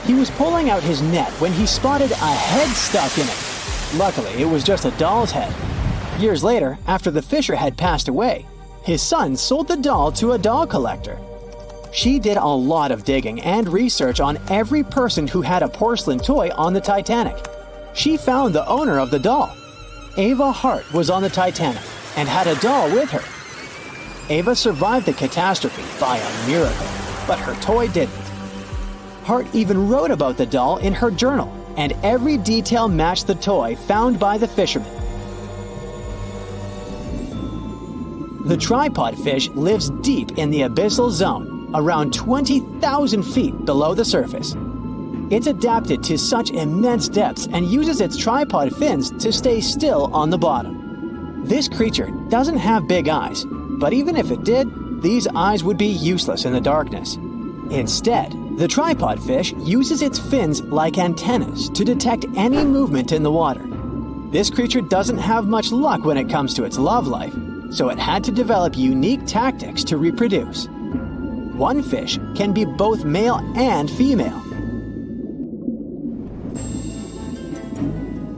He was pulling out his net when he spotted a head stuck in it. Luckily, it was just a doll's head. Years later, after the fisher had passed away, his son sold the doll to a doll collector. She did a lot of digging and research on every person who had a porcelain toy on the Titanic. She found the owner of the doll. Ava Hart was on the Titanic and had a doll with her. Ava survived the catastrophe by a miracle, but her toy didn't. Hart even wrote about the doll in her journal, and every detail matched the toy found by the fisherman. The tripod fish lives deep in the abyssal zone, around 20,000 feet below the surface. It's adapted to such immense depths and uses its tripod fins to stay still on the bottom. This creature doesn't have big eyes, but even if it did, these eyes would be useless in the darkness. Instead, the tripod fish uses its fins like antennas to detect any movement in the water. This creature doesn't have much luck when it comes to its love life, so it had to develop unique tactics to reproduce. One fish can be both male and female.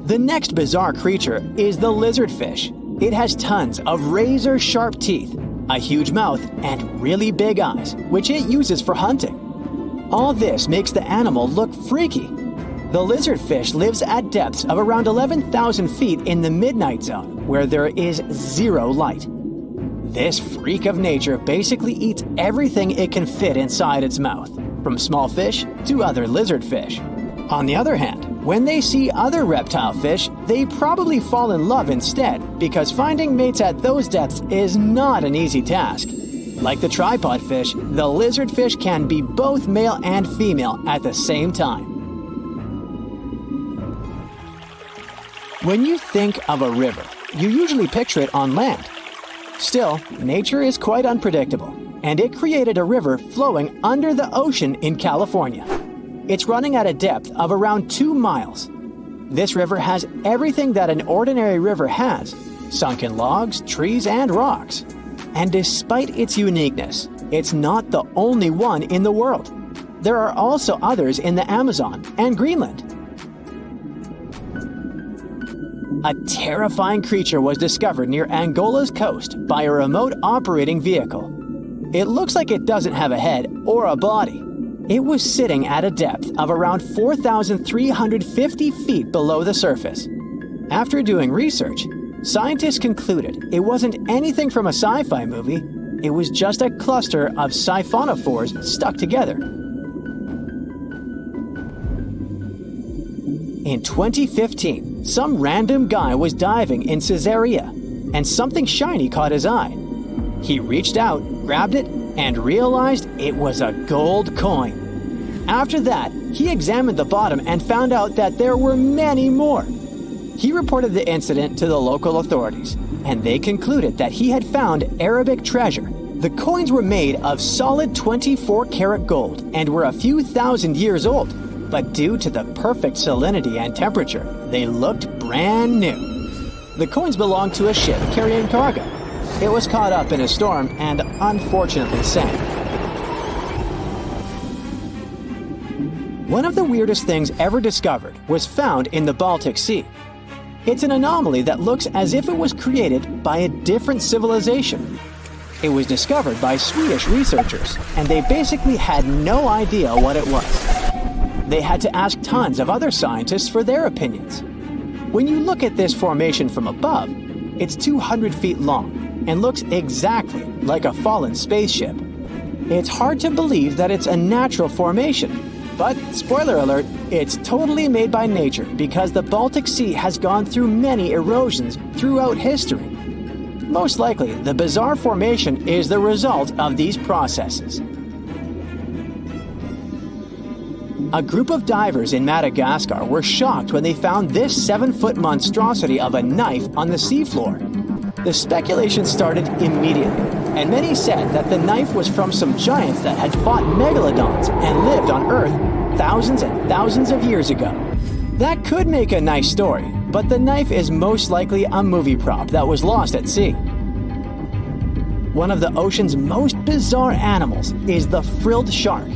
The next bizarre creature is the lizardfish. It has tons of razor-sharp teeth, a huge mouth, and really big eyes, which it uses for hunting. All this makes the animal look freaky. The lizardfish lives at depths of around 11,000 feet in the midnight zone, where there is zero light. This freak of nature basically eats everything it can fit inside its mouth, from small fish to other lizardfish. On the other hand, when they see other reptile fish, they probably fall in love instead, because finding mates at those depths is not an easy task. Like the tripod fish, the lizardfish can be both male and female at the same time. When you think of a river, you usually picture it on land. Still, nature is quite unpredictable, and it created a river flowing under the ocean in California. It's running at a depth of around 2 miles. This river has everything that an ordinary river has: sunken logs, trees, and rocks. And despite its uniqueness, it's not the only one in the world. There are also others in the Amazon and Greenland. A terrifying creature was discovered near Angola's coast by a remote operating vehicle. It looks like it doesn't have a head or a body. It was sitting at a depth of around 4,350 feet below the surface. After doing research, scientists concluded it wasn't anything from a sci-fi movie. It was just a cluster of siphonophores stuck together. In 2015, some random guy was diving in Caesarea, and something shiny caught his eye. He reached out, grabbed it, and realized it was a gold coin. After that, he examined the bottom and found out that there were many more. He reported the incident to the local authorities, and they concluded that he had found Arabic treasure. The coins were made of solid 24-karat gold and were a few thousand years old, but due to the perfect salinity and temperature, they looked brand new. The coins belonged to a ship carrying cargo. It was caught up in a storm and unfortunately sank. One of the weirdest things ever discovered was found in the Baltic Sea. It's an anomaly that looks as if it was created by a different civilization. It was discovered by Swedish researchers, and they basically had no idea what it was. They had to ask tons of other scientists for their opinions. When you look at this formation from above, it's 200 feet long and looks exactly like a fallen spaceship. It's hard to believe that it's a natural formation, but spoiler alert, it's totally made by nature because the Baltic Sea has gone through many erosions throughout history. Most likely, the bizarre formation is the result of these processes. A group of divers in Madagascar were shocked when they found this 7-foot monstrosity of a knife on the seafloor. The speculation started immediately, and many said that the knife was from some giants that had fought megalodons and lived on Earth thousands and thousands of years ago. That could make a nice story, but the knife is most likely a movie prop that was lost at sea. One of the ocean's most bizarre animals is the frilled shark.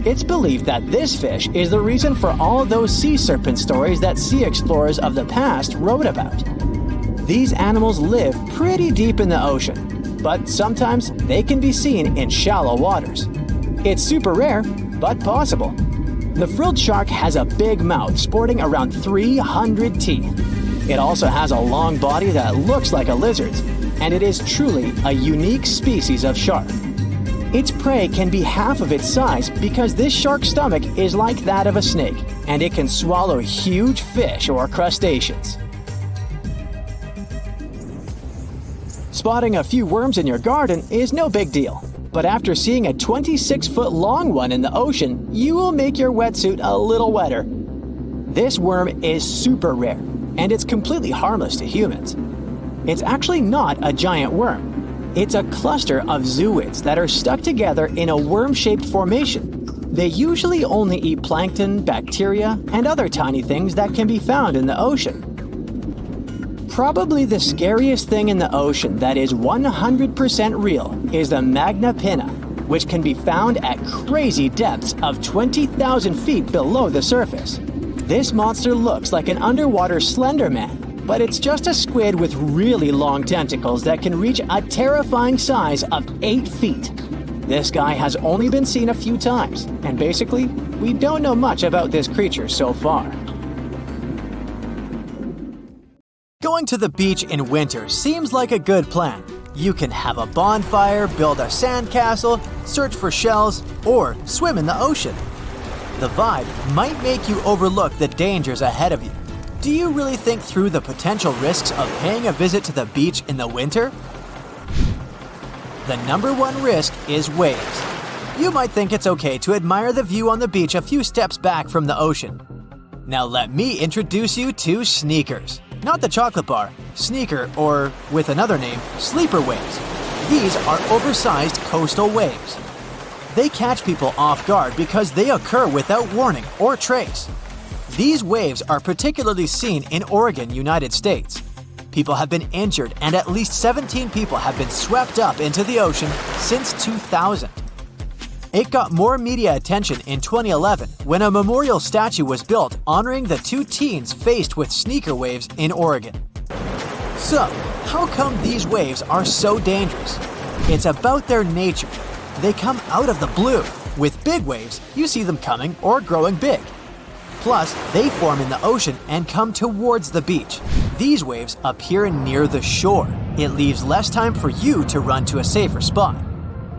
It's believed that this fish is the reason for all those sea serpent stories that sea explorers of the past wrote about. These animals live pretty deep in the ocean, but sometimes they can be seen in shallow waters. It's super rare, but possible. The frilled shark has a big mouth sporting around 300 teeth. It also has a long body that looks like a lizard's, and it is truly a unique species of shark. Its prey can be half of its size because this shark's stomach is like that of a snake, and it can swallow huge fish or crustaceans. Spotting a few worms in your garden is no big deal, but after seeing a 26-foot long one in the ocean, you will make your wetsuit a little wetter. This worm is super rare, and it's completely harmless to humans. It's actually not a giant worm. It's a cluster of zooids that are stuck together in a worm-shaped formation. They usually only eat plankton, bacteria, and other tiny things that can be found in the ocean. Probably the scariest thing in the ocean that is 100% real is the magna pinna, which can be found at crazy depths of 20,000 feet below the surface. This monster looks like an underwater Slender Man, but it's just a squid with really long tentacles that can reach a terrifying size of 8 feet. This guy has only been seen a few times, and basically, we don't know much about this creature so far. Going to the beach in winter seems like a good plan. You can have a bonfire, build a sandcastle, search for shells, or swim in the ocean. The vibe might make you overlook the dangers ahead of you. Do you really think through the potential risks of paying a visit to the beach in the winter? The number one risk is waves. You might think it's okay to admire the view on the beach a few steps back from the ocean. Now let me introduce you to sneakers. Not the chocolate bar, sneaker, or with another name, sleeper waves. These are oversized coastal waves. They catch people off guard because they occur without warning or trace. These waves are particularly seen in Oregon, United States. People have been injured and at least 17 people have been swept up into the ocean since 2000. It got more media attention in 2011 when a memorial statue was built honoring the 2 teens faced with sneaker waves in Oregon. So, how come these waves are so dangerous? It's about their nature. They come out of the blue. With big waves, you see them coming or growing big. Plus, they form in the ocean and come towards the beach. These waves appear near the shore. It leaves less time for you to run to a safer spot.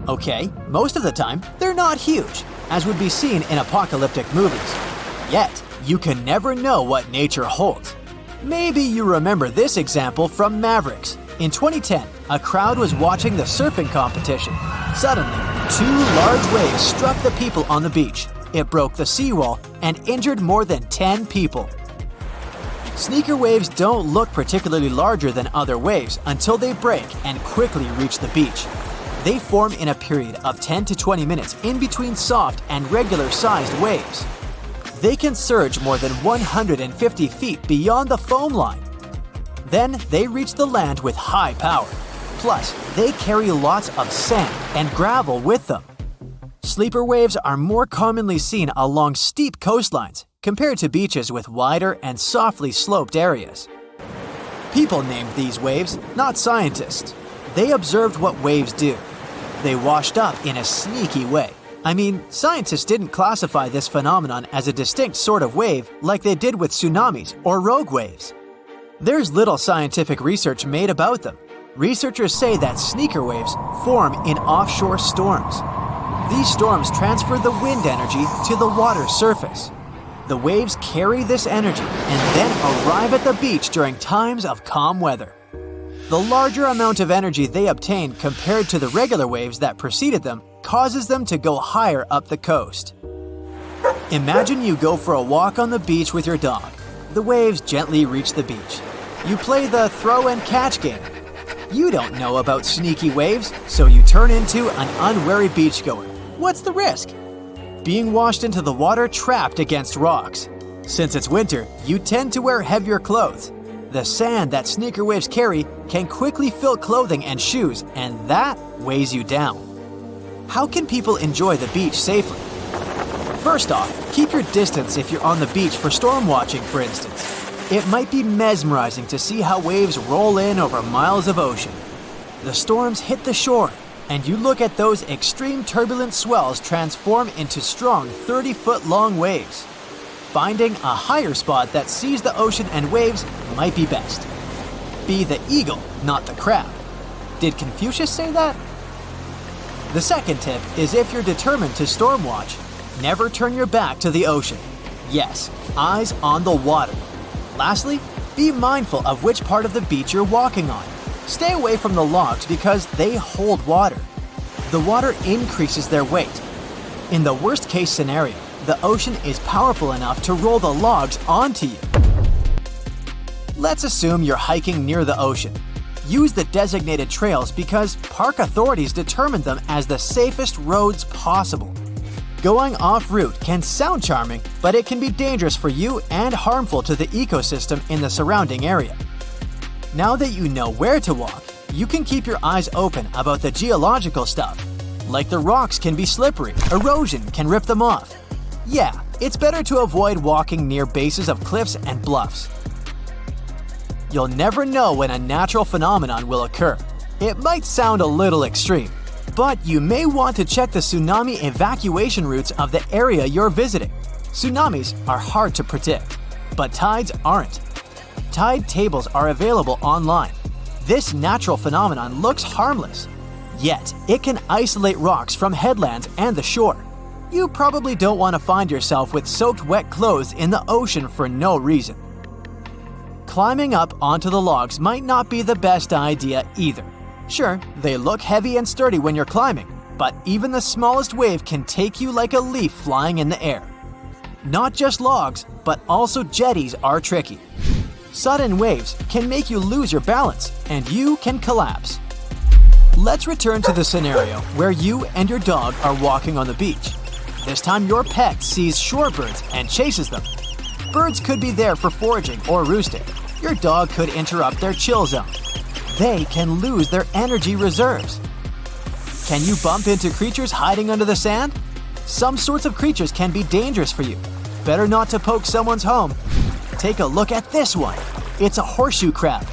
Okay, most of the time, they're not huge, as would be seen in apocalyptic movies. Yet, you can never know what nature holds. Maybe you remember this example from Mavericks. In 2010, a crowd was watching the surfing competition. Suddenly, 2 large waves struck the people on the beach. It broke the seawall and injured more than 10 people. Sneaker waves don't look particularly larger than other waves until they break and quickly reach the beach. They form in a period of 10 to 20 minutes in between soft and regular-sized waves. They can surge more than 150 feet beyond the foam line. Then they reach the land with high power. Plus, they carry lots of sand and gravel with them. Sleeper waves are more commonly seen along steep coastlines compared to beaches with wider and softly sloped areas. People named these waves, not scientists. They observed what waves do. They washed up in a sneaky way. I mean, scientists didn't classify this phenomenon as a distinct sort of wave like they did with tsunamis or rogue waves. There's little scientific research made about them. Researchers say that sneaker waves form in offshore storms. These storms transfer the wind energy to the water surface. The waves carry this energy and then arrive at the beach during times of calm weather. The larger amount of energy they obtain compared to the regular waves that preceded them causes them to go higher up the coast. Imagine you go for a walk on the beach with your dog. The waves gently reach the beach. You play the throw and catch game. You don't know about sneaky waves, so you turn into an unwary beachgoer. What's the risk? Being washed into the water trapped against rocks. Since it's winter, you tend to wear heavier clothes. The sand that sneaker waves carry can quickly fill clothing and shoes, and that weighs you down. How can people enjoy the beach safely? First off, keep your distance if you're on the beach for storm watching, for instance. It might be mesmerizing to see how waves roll in over miles of ocean. The storms hit the shore, and you look at those extreme turbulent swells transform into strong 30-foot-long waves. Finding a higher spot that sees the ocean and waves might be best. Be the eagle, not the crab. Did Confucius say that? The second tip is if you're determined to storm watch, never turn your back to the ocean. Yes, eyes on the water. Lastly, be mindful of which part of the beach you're walking on. Stay away from the logs because they hold water. The water increases their weight. In the worst-case scenario, the ocean is powerful enough to roll the logs onto you. Let's assume you're hiking near the ocean. Use the designated trails because park authorities determine them as the safest roads possible. Going off-route can sound charming, but it can be dangerous for you and harmful to the ecosystem in the surrounding area. Now that you know where to walk, you can keep your eyes open about the geological stuff. Like the rocks can be slippery, erosion can rip them off. Yeah, it's better to avoid walking near bases of cliffs and bluffs. You'll never know when a natural phenomenon will occur. It might sound a little extreme, but you may want to check the tsunami evacuation routes of the area you're visiting. Tsunamis are hard to predict, but tides aren't. Tide tables are available online. This natural phenomenon looks harmless, yet it can isolate rocks from headlands and the shore. You probably don't want to find yourself with soaked wet clothes in the ocean for no reason. Climbing up onto the logs might not be the best idea either. Sure, they look heavy and sturdy when you're climbing, but even the smallest wave can take you like a leaf flying in the air. Not just logs, but also jetties are tricky. Sudden waves can make you lose your balance, and you can collapse. Let's return to the scenario where you and your dog are walking on the beach. This time your pet sees shorebirds and chases them. Birds could be there for foraging or roosting. Your dog could interrupt their chill zone. They can lose their energy reserves. Can you bump into creatures hiding under the sand? Some sorts of creatures can be dangerous for you. Better not to poke someone's home. Take a look at this one. It's a horseshoe crab.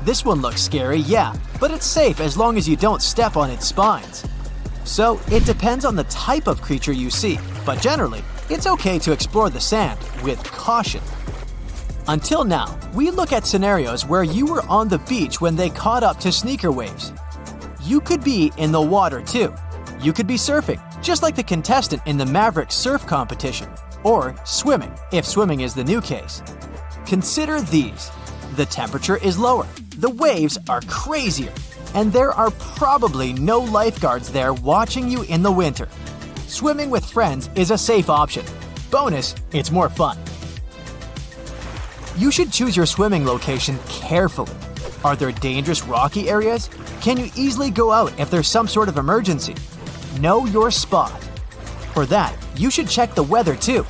This one looks scary, yeah, but it's safe as long as you don't step on its spines. So it depends on the type of creature you see, but generally, it's okay to explore the sand with caution. Until now, we look at scenarios where you were on the beach when they caught up to sneaker waves. You could be in the water too. You could be surfing, just like the contestant in the Maverick surf competition, or swimming, if swimming is the new case. Consider these. The temperature is lower, the waves are crazier, and there are probably no lifeguards there watching you in the winter. Swimming with friends is a safe option. Bonus, it's more fun. You should choose your swimming location carefully. Are there dangerous rocky areas? Can you easily go out if there's some sort of emergency? Know your spot. For that, you should check the weather too.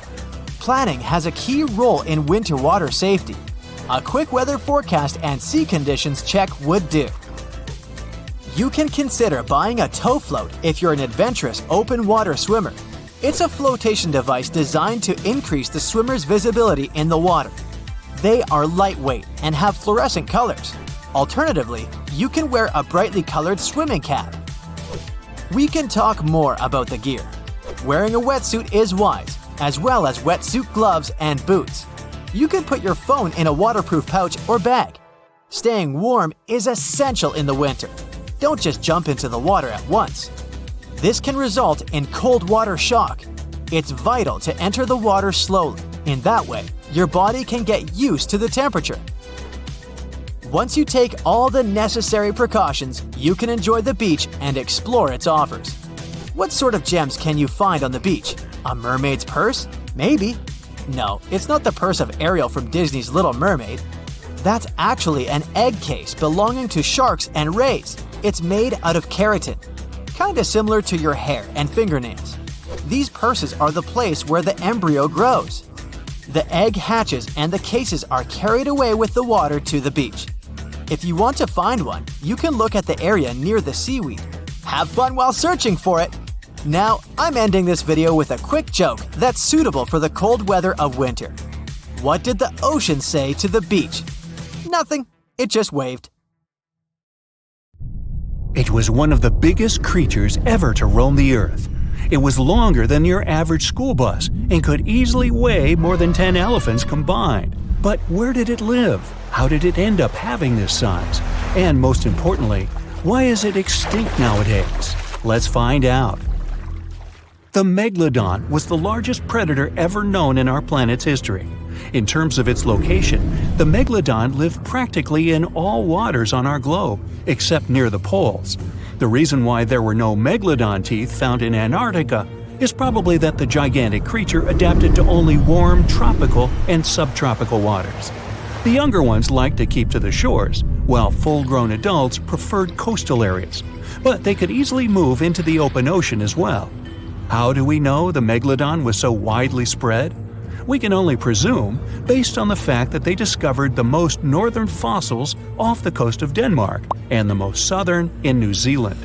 Planning has a key role in winter water safety. A quick weather forecast and sea conditions check would do. You can consider buying a tow float if you're an adventurous open water swimmer. It's a flotation device designed to increase the swimmer's visibility in the water. They are lightweight and have fluorescent colors. Alternatively, you can wear a brightly colored swimming cap. We can talk more about the gear. Wearing a wetsuit is wise, as well as wetsuit gloves and boots. You can put your phone in a waterproof pouch or bag. Staying warm is essential in the winter. Don't just jump into the water at once. This can result in cold water shock. It's vital to enter the water slowly. In that way, your body can get used to the temperature. Once you take all the necessary precautions, you can enjoy the beach and explore its offers. What sort of gems can you find on the beach? A mermaid's purse? Maybe. No, it's not the purse of Ariel from Disney's Little Mermaid. That's actually an egg case belonging to sharks and rays. It's made out of keratin, kinda similar to your hair and fingernails. These purses are the place where the embryo grows. The egg hatches and the cases are carried away with the water to the beach. If you want to find one, you can look at the area near the seaweed. Have fun while searching for it! Now, I'm ending this video with a quick joke that's suitable for the cold weather of winter. What did the ocean say to the beach? Nothing. It just waved. It was one of the biggest creatures ever to roam the earth. It was longer than your average school bus and could easily weigh more than 10 elephants combined. But where did it live? How did it end up having this size? And most importantly, why is it extinct nowadays? Let's find out. The megalodon was the largest predator ever known in our planet's history. In terms of its location, the megalodon lived practically in all waters on our globe, except near the poles. The reason why there were no megalodon teeth found in Antarctica is probably that the gigantic creature adapted to only warm tropical and subtropical waters. The younger ones liked to keep to the shores, while full-grown adults preferred coastal areas, but they could easily move into the open ocean as well. How do we know the megalodon was so widely spread? We can only presume, based on the fact that they discovered the most northern fossils off the coast of Denmark and the most southern in New Zealand.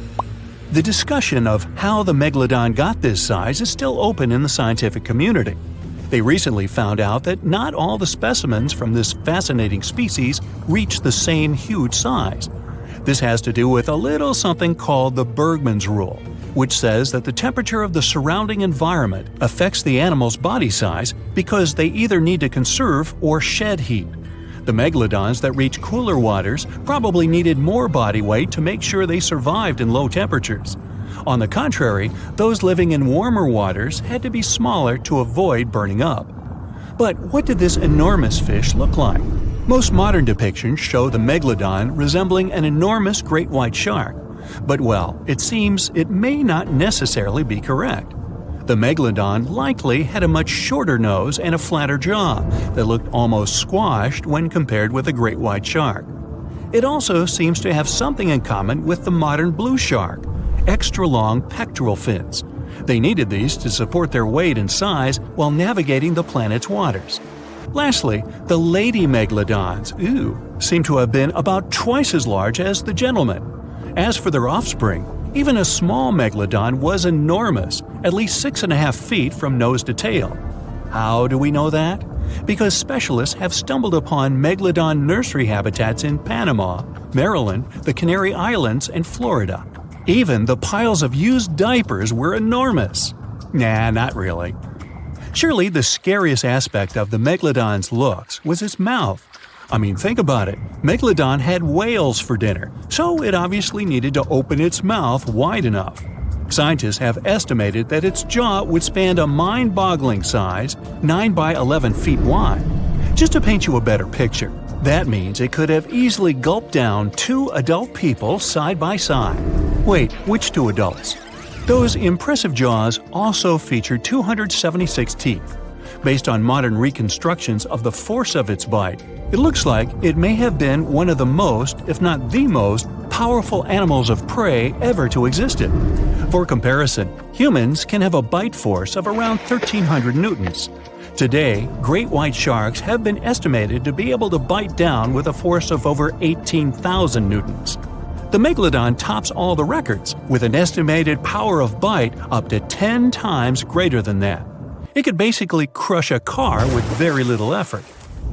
The discussion of how the megalodon got this size is still open in the scientific community. They recently found out that not all the specimens from this fascinating species reach the same huge size. This has to do with a little something called the Bergmann's rule, which says that the temperature of the surrounding environment affects the animal's body size because they either need to conserve or shed heat. The megalodons that reach cooler waters probably needed more body weight to make sure they survived in low temperatures. On the contrary, those living in warmer waters had to be smaller to avoid burning up. But what did this enormous fish look like? Most modern depictions show the megalodon resembling an enormous great white shark. But well, it seems it may not necessarily be correct. The megalodon likely had a much shorter nose and a flatter jaw that looked almost squashed when compared with a great white shark. It also seems to have something in common with the modern blue shark: extra long pectoral fins. They needed these to support their weight and size while navigating the planet's waters. Lastly, the lady megalodons, seem to have been about twice as large as the gentlemen. As for their offspring, even a small megalodon was enormous, at least 6.5 feet from nose to tail. How do we know that? Because specialists have stumbled upon megalodon nursery habitats in Panama, Maryland, the Canary Islands, and Florida. Even the piles of used diapers were enormous. Nah, not really. Surely the scariest aspect of the megalodon's looks was its mouth. I mean, think about it. Megalodon had whales for dinner, so it obviously needed to open its mouth wide enough. Scientists have estimated that its jaw would span a mind-boggling size, 9 by 11 feet wide. Just to paint you a better picture, that means it could have easily gulped down 2 adult people side by side. Wait, which 2 adults? Those impressive jaws also feature 276 teeth. Based on modern reconstructions of the force of its bite, it looks like it may have been one of the most, if not the most, powerful animals of prey ever to exist. For comparison, humans can have a bite force of around 1,300 newtons. Today, great white sharks have been estimated to be able to bite down with a force of over 18,000 newtons. The megalodon tops all the records, with an estimated power of bite up to 10 times greater than that. It could basically crush a car with very little effort.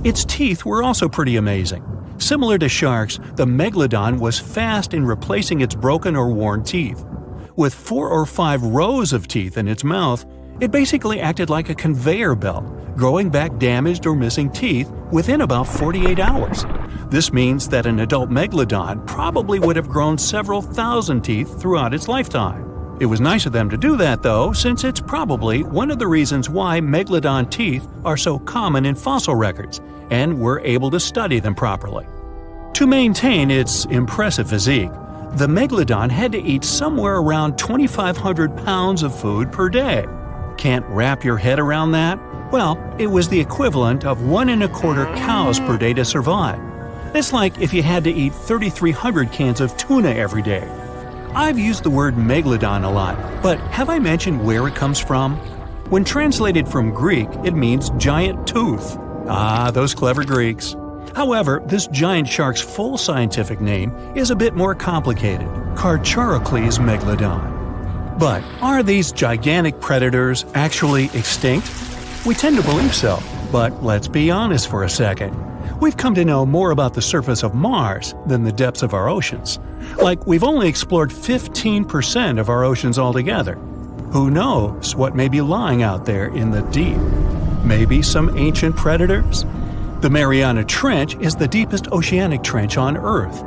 Its teeth were also pretty amazing. Similar to sharks, the megalodon was fast in replacing its broken or worn teeth. With 4 or 5 rows of teeth in its mouth, it basically acted like a conveyor belt, growing back damaged or missing teeth within about 48 hours. This means that an adult megalodon probably would have grown several thousand teeth throughout its lifetime. It was nice of them to do that, though, since it's probably one of the reasons why megalodon teeth are so common in fossil records, and we're able to study them properly. To maintain its impressive physique, the megalodon had to eat somewhere around 2,500 pounds of food per day. Can't wrap your head around that? Well, it was the equivalent of 1¼ cows per day to survive. It's like if you had to eat 3,300 cans of tuna every day. I've used the word megalodon a lot, but have I mentioned where it comes from? When translated from Greek, it means giant tooth. Ah, those clever Greeks. However, this giant shark's full scientific name is a bit more complicated: Carcharocles megalodon. But are these gigantic predators actually extinct? We tend to believe so, but let's be honest for a second. We've come to know more about the surface of Mars than the depths of our oceans. Like, we've only explored 15% of our oceans altogether. Who knows what may be lying out there in the deep? Maybe some ancient predators? The Mariana Trench is the deepest oceanic trench on Earth.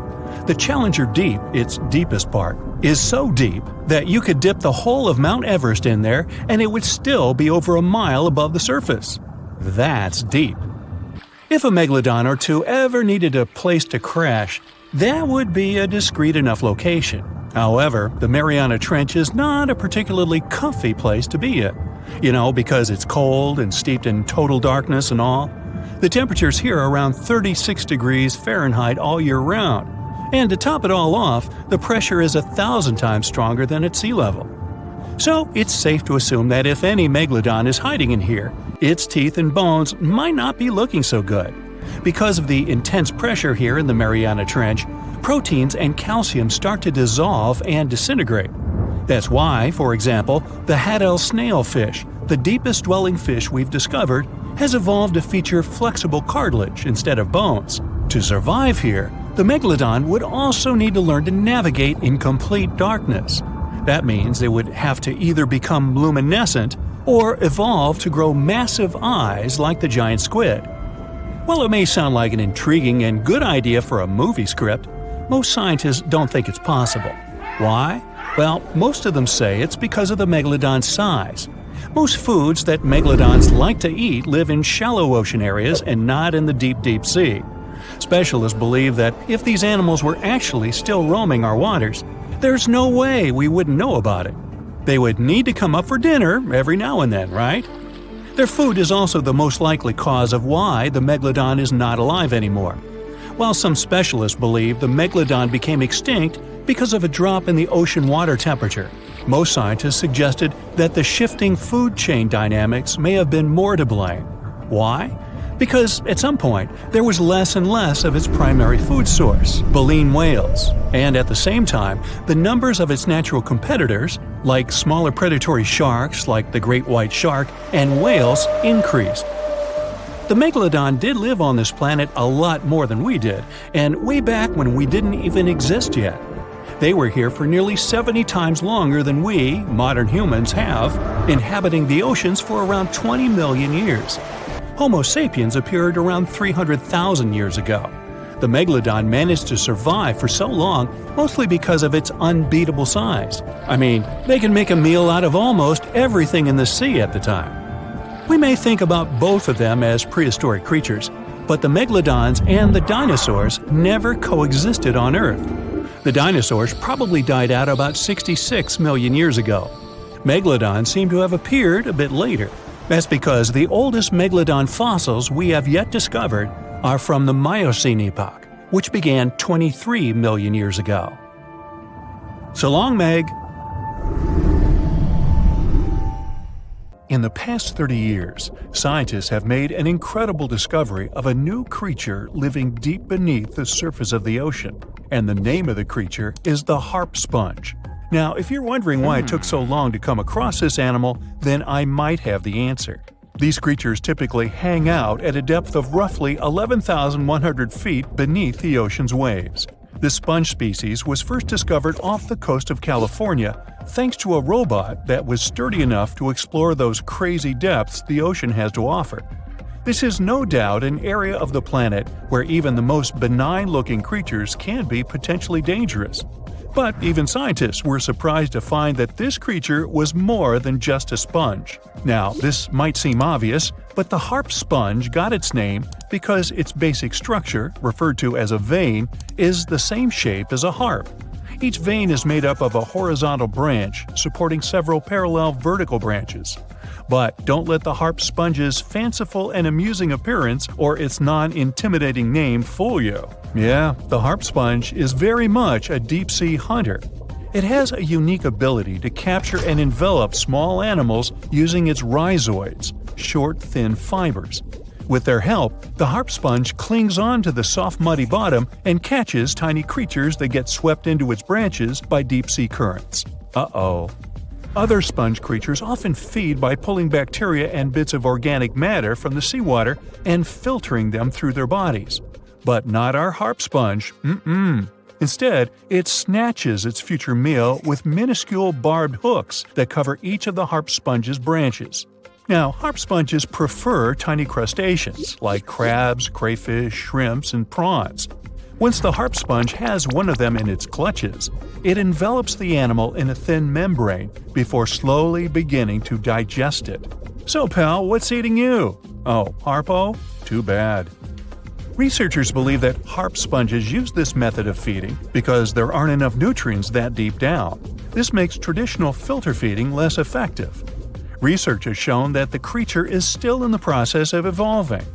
The Challenger Deep, its deepest part, is so deep that you could dip the whole of Mount Everest in there and it would still be over a mile above the surface. That's deep. If a megalodon or two ever needed a place to crash, that would be a discreet enough location. However, the Mariana Trench is not a particularly comfy place to be in. Because it's cold and steeped in total darkness and all. The temperatures here are around 36 degrees Fahrenheit all year round. And to top it all off, the pressure is 1,000 times stronger than at sea level. So it's safe to assume that if any megalodon is hiding in here, its teeth and bones might not be looking so good. Because of the intense pressure here in the Mariana Trench, proteins and calcium start to dissolve and disintegrate. That's why, for example, the Haddell snailfish, the deepest dwelling fish we've discovered, has evolved to feature flexible cartilage instead of bones. To survive here, the megalodon would also need to learn to navigate in complete darkness. That means it would have to either become luminescent or evolve to grow massive eyes like the giant squid. While it may sound like an intriguing and good idea for a movie script, most scientists don't think it's possible. Why? Well, most of them say it's because of the megalodon's size. Most foods that megalodons like to eat live in shallow ocean areas and not in the deep, deep sea. Specialists believe that if these animals were actually still roaming our waters, there's no way we wouldn't know about it. They would need to come up for dinner every now and then, right? Their food is also the most likely cause of why the megalodon is not alive anymore. While some specialists believe the megalodon became extinct because of a drop in the ocean water temperature, most scientists suggested that the shifting food chain dynamics may have been more to blame. Why? Because at some point, there was less and less of its primary food source, baleen whales, and at the same time, the numbers of its natural competitors, like smaller predatory sharks like the great white shark and whales, increased. The megalodon did live on this planet a lot more than we did, and way back when we didn't even exist yet. They were here for nearly 70 times longer than we, modern humans, have, inhabiting the oceans for around 20 million years. Homo sapiens appeared around 300,000 years ago. The megalodon managed to survive for so long mostly because of its unbeatable size. I mean, they can make a meal out of almost everything in the sea at the time. We may think about both of them as prehistoric creatures, but the megalodons and the dinosaurs never coexisted on Earth. The dinosaurs probably died out about 66 million years ago. Megalodons seem to have appeared a bit later. That's because the oldest megalodon fossils we have yet discovered are from the Miocene epoch, which began 23 million years ago. So long, Meg! In the past 30 years, scientists have made an incredible discovery of a new creature living deep beneath the surface of the ocean. And the name of the creature is the harp sponge. Now, if you're wondering why it took so long to come across this animal, then I might have the answer. These creatures typically hang out at a depth of roughly 11,100 feet beneath the ocean's waves. This sponge species was first discovered off the coast of California thanks to a robot that was sturdy enough to explore those crazy depths the ocean has to offer. This is no doubt an area of the planet where even the most benign-looking creatures can be potentially dangerous. But even scientists were surprised to find that this creature was more than just a sponge. Now, this might seem obvious, but the harp sponge got its name because its basic structure, referred to as a vein, is the same shape as a harp. Each vein is made up of a horizontal branch supporting several parallel vertical branches. But don't let the harp sponge's fanciful and amusing appearance or its non-intimidating name fool you. Yeah, the harp sponge is very much a deep-sea hunter. It has a unique ability to capture and envelop small animals using its rhizoids, short, thin fibers. With their help, the harp sponge clings on to the soft muddy bottom and catches tiny creatures that get swept into its branches by deep-sea currents. Uh-oh. Other sponge creatures often feed by pulling bacteria and bits of organic matter from the seawater and filtering them through their bodies. But not our harp sponge. Instead, it snatches its future meal with minuscule barbed hooks that cover each of the harp sponge's branches. Now, harp sponges prefer tiny crustaceans like crabs, crayfish, shrimps, and prawns. Once the harp sponge has one of them in its clutches, it envelops the animal in a thin membrane before slowly beginning to digest it. So, pal, what's eating you? Oh, Harpo? Too bad. Researchers believe that harp sponges use this method of feeding because there aren't enough nutrients that deep down. This makes traditional filter feeding less effective. Research has shown that the creature is still in the process of evolving.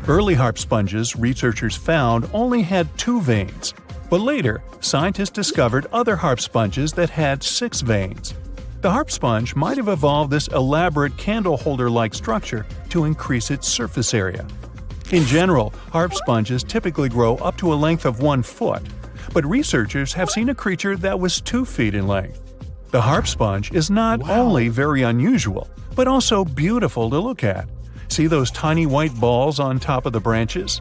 Early harp sponges, researchers found, only had 2 veins, but later, scientists discovered other harp sponges that had 6 veins. The harp sponge might have evolved this elaborate candle holder-like structure to increase its surface area. In general, harp sponges typically grow up to a length of 1 foot, but researchers have seen a creature that was 2 feet in length. The harp sponge is not only very unusual, but also beautiful to look at. See those tiny white balls on top of the branches?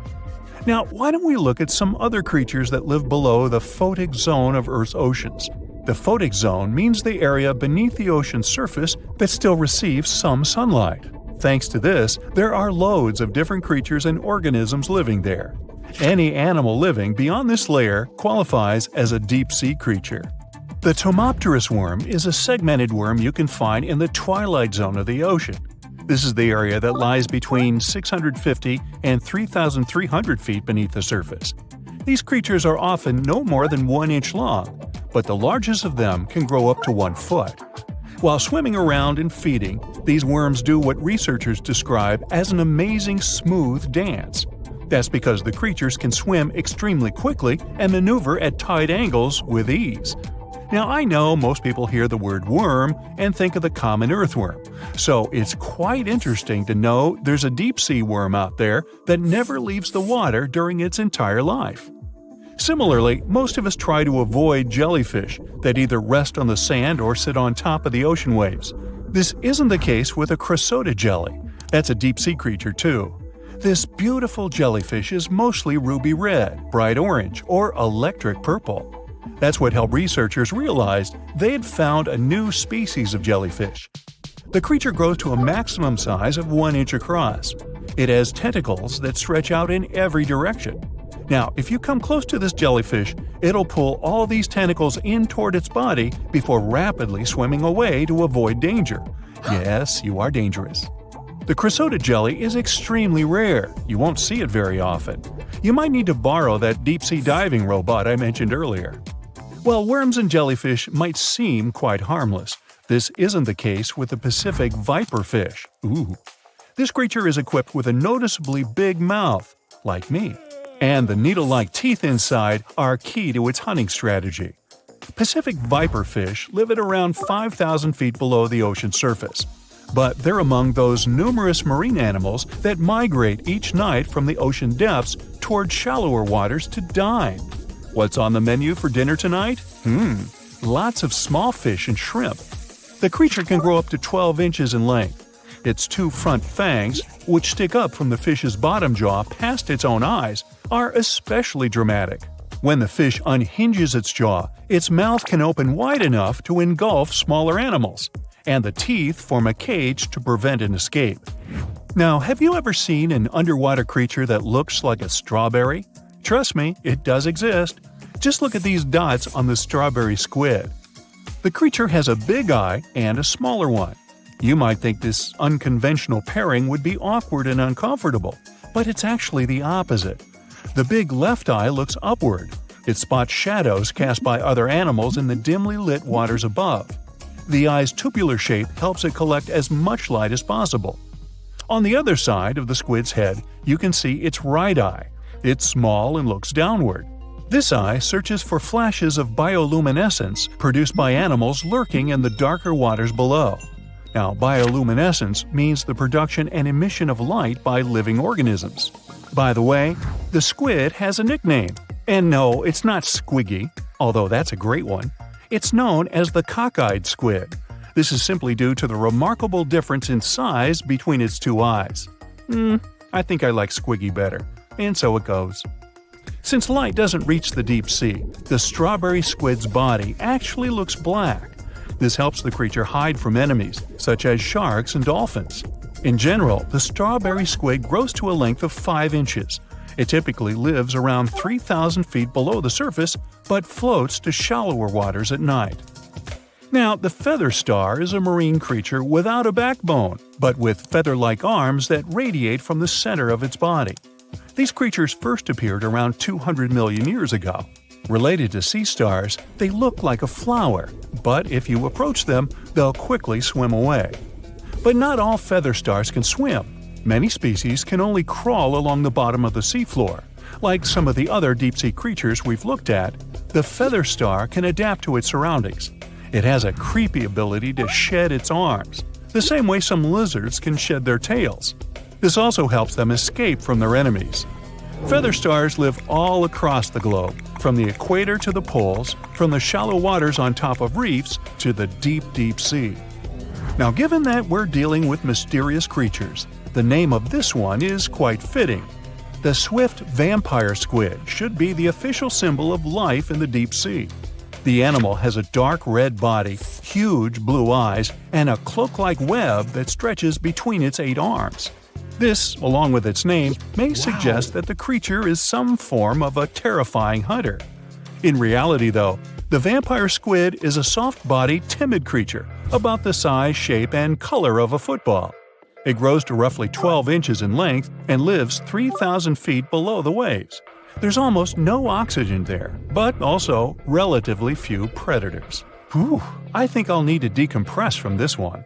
Now, why don't we look at some other creatures that live below the photic zone of Earth's oceans? The photic zone means the area beneath the ocean's surface that still receives some sunlight. Thanks to this, there are loads of different creatures and organisms living there. Any animal living beyond this layer qualifies as a deep-sea creature. The Tomopterus worm is a segmented worm you can find in the twilight zone of the ocean. This is the area that lies between 650 and 3,300 feet beneath the surface. These creatures are often no more than 1 inch long, but the largest of them can grow up to 1 foot. While swimming around and feeding, these worms do what researchers describe as an amazing smooth dance. That's because the creatures can swim extremely quickly and maneuver at tight angles with ease. Now, I know most people hear the word worm and think of the common earthworm, so it's quite interesting to know there's a deep-sea worm out there that never leaves the water during its entire life. Similarly, most of us try to avoid jellyfish that either rest on the sand or sit on top of the ocean waves. This isn't the case with a crocodile jelly. That's a deep-sea creature too. This beautiful jellyfish is mostly ruby red, bright orange, or electric purple. That's what helped researchers realize they had found a new species of jellyfish. The creature grows to a maximum size of 1 inch across. It has tentacles that stretch out in every direction. Now, if you come close to this jellyfish, it'll pull all these tentacles in toward its body before rapidly swimming away to avoid danger. Yes, you are dangerous. The crocodile jelly is extremely rare. You won't see it very often. You might need to borrow that deep-sea diving robot I mentioned earlier. While worms and jellyfish might seem quite harmless, this isn't the case with the Pacific viperfish. Ooh. This creature is equipped with a noticeably big mouth, like me, and the needle-like teeth inside are key to its hunting strategy. Pacific viperfish live at around 5,000 feet below the ocean surface, but they're among those numerous marine animals that migrate each night from the ocean depths toward shallower waters to dine. What's on the menu for dinner tonight? Lots of small fish and shrimp. The creature can grow up to 12 inches in length. Its 2 front fangs, which stick up from the fish's bottom jaw past its own eyes, are especially dramatic. When the fish unhinges its jaw, its mouth can open wide enough to engulf smaller animals, and the teeth form a cage to prevent an escape. Now, have you ever seen an underwater creature that looks like a strawberry? Trust me, it does exist. Just look at these dots on the strawberry squid. The creature has a big eye and a smaller one. You might think this unconventional pairing would be awkward and uncomfortable, but it's actually the opposite. The big left eye looks upward. It spots shadows cast by other animals in the dimly lit waters above. The eye's tubular shape helps it collect as much light as possible. On the other side of the squid's head, you can see its right eye. It's small and looks downward. This eye searches for flashes of bioluminescence produced by animals lurking in the darker waters below. Now, bioluminescence means the production and emission of light by living organisms. By the way, the squid has a nickname. And no, it's not Squiggy, although that's a great one. It's known as the cockeyed squid. This is simply due to the remarkable difference in size between its two eyes. I think I like Squiggy better, and so it goes. Since light doesn't reach the deep sea, the strawberry squid's body actually looks black. This helps the creature hide from enemies, such as sharks and dolphins. In general, the strawberry squid grows to a length of 5 inches. It typically lives around 3,000 feet below the surface, but floats to shallower waters at night. Now, the feather star is a marine creature without a backbone, but with feather-like arms that radiate from the center of its body. These creatures first appeared around 200 million years ago. Related to sea stars, they look like a flower, but if you approach them, they'll quickly swim away. But not all feather stars can swim. Many species can only crawl along the bottom of the seafloor. Like some of the other deep-sea creatures we've looked at, the feather star can adapt to its surroundings. It has a creepy ability to shed its arms, the same way some lizards can shed their tails. This also helps them escape from their enemies. Feather stars live all across the globe, from the equator to the poles, from the shallow waters on top of reefs to the deep, deep sea. Now, given that we're dealing with mysterious creatures, the name of this one is quite fitting. The swift vampire squid should be the official symbol of life in the deep sea. The animal has a dark red body, huge blue eyes, and a cloak-like web that stretches between its 8 arms. This, along with its name, may suggest that the creature is some form of a terrifying hunter. In reality, though, the vampire squid is a soft-bodied, timid creature, about the size, shape, and color of a football. It grows to roughly 12 inches in length and lives 3,000 feet below the waves. There's almost no oxygen there, but also relatively few predators. Whew, I think I'll need to decompress from this one.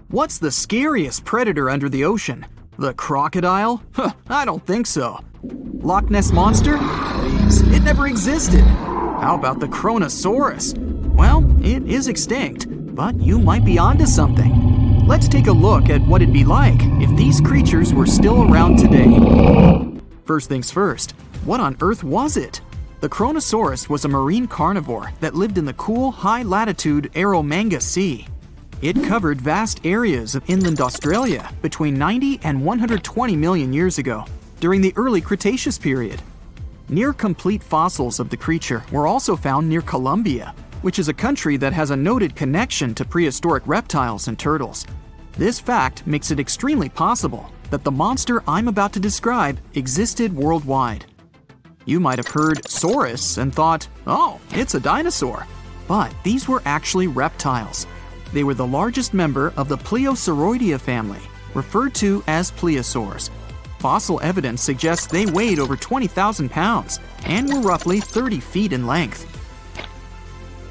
What's the scariest predator under the ocean? The crocodile? I don't think so. Loch Ness Monster? Please, it never existed. How about the Kronosaurus? Well, it is extinct, but you might be onto something. Let's take a look at what it'd be like if these creatures were still around today. First things first, what on earth was it? The Kronosaurus was a marine carnivore that lived in the cool, high-latitude Eromanga Sea. It covered vast areas of inland Australia between 90 and 120 million years ago, during the early Cretaceous period. Near-complete fossils of the creature were also found near Colombia, which is a country that has a noted connection to prehistoric reptiles and turtles. This fact makes it extremely possible that the monster I'm about to describe existed worldwide. You might have heard saurus and thought, oh, it's a dinosaur. But these were actually reptiles. They were the largest member of the Pleosauroidea family, referred to as plesiosaurs. Fossil evidence suggests they weighed over 20,000 pounds and were roughly 30 feet in length.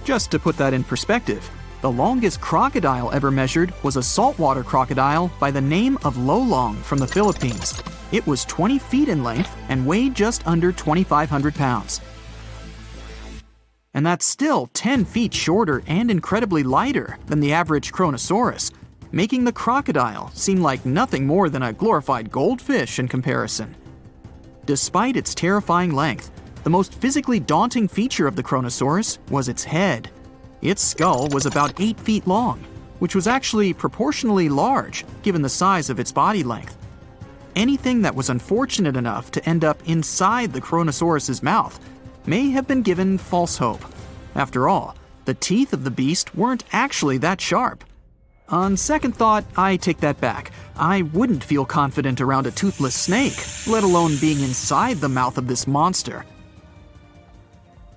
Just to put that in perspective, the longest crocodile ever measured was a saltwater crocodile by the name of Lolong from the Philippines. It was 20 feet in length and weighed just under 2,500 pounds. And that's still 10 feet shorter and incredibly lighter than the average Kronosaurus, making the crocodile seem like nothing more than a glorified goldfish in comparison. Despite its terrifying length, the most physically daunting feature of the Kronosaurus was its head. Its skull was about 8 feet long, which was actually proportionally large given the size of its body length. Anything that was unfortunate enough to end up inside the Kronosaurus's mouth may have been given false hope. After all, the teeth of the beast weren't actually that sharp. On second thought, I take that back. I wouldn't feel confident around a toothless snake, let alone being inside the mouth of this monster.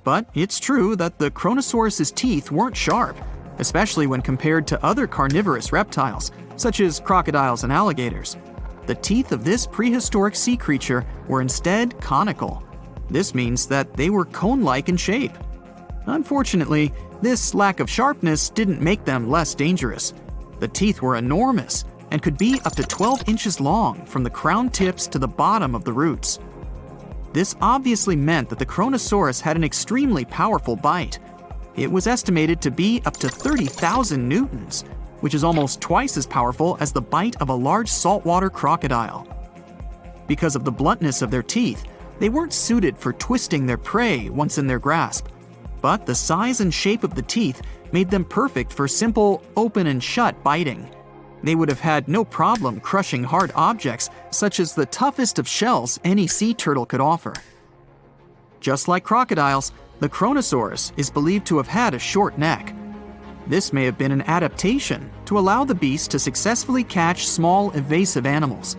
But it's true that the Kronosaurus's teeth weren't sharp, especially when compared to other carnivorous reptiles, such as crocodiles and alligators. The teeth of this prehistoric sea creature were instead conical. This means that they were cone-like in shape. Unfortunately, this lack of sharpness didn't make them less dangerous. The teeth were enormous and could be up to 12 inches long from the crown tips to the bottom of the roots. This obviously meant that the Kronosaurus had an extremely powerful bite. It was estimated to be up to 30,000 newtons, which is almost twice as powerful as the bite of a large saltwater crocodile. Because of the bluntness of their teeth, they weren't suited for twisting their prey once in their grasp, but the size and shape of the teeth made them perfect for simple open and shut biting. They would have had no problem crushing hard objects such as the toughest of shells any sea turtle could offer. Just like crocodiles, the Kronosaurus is believed to have had a short neck. This may have been an adaptation to allow the beast to successfully catch small, evasive animals.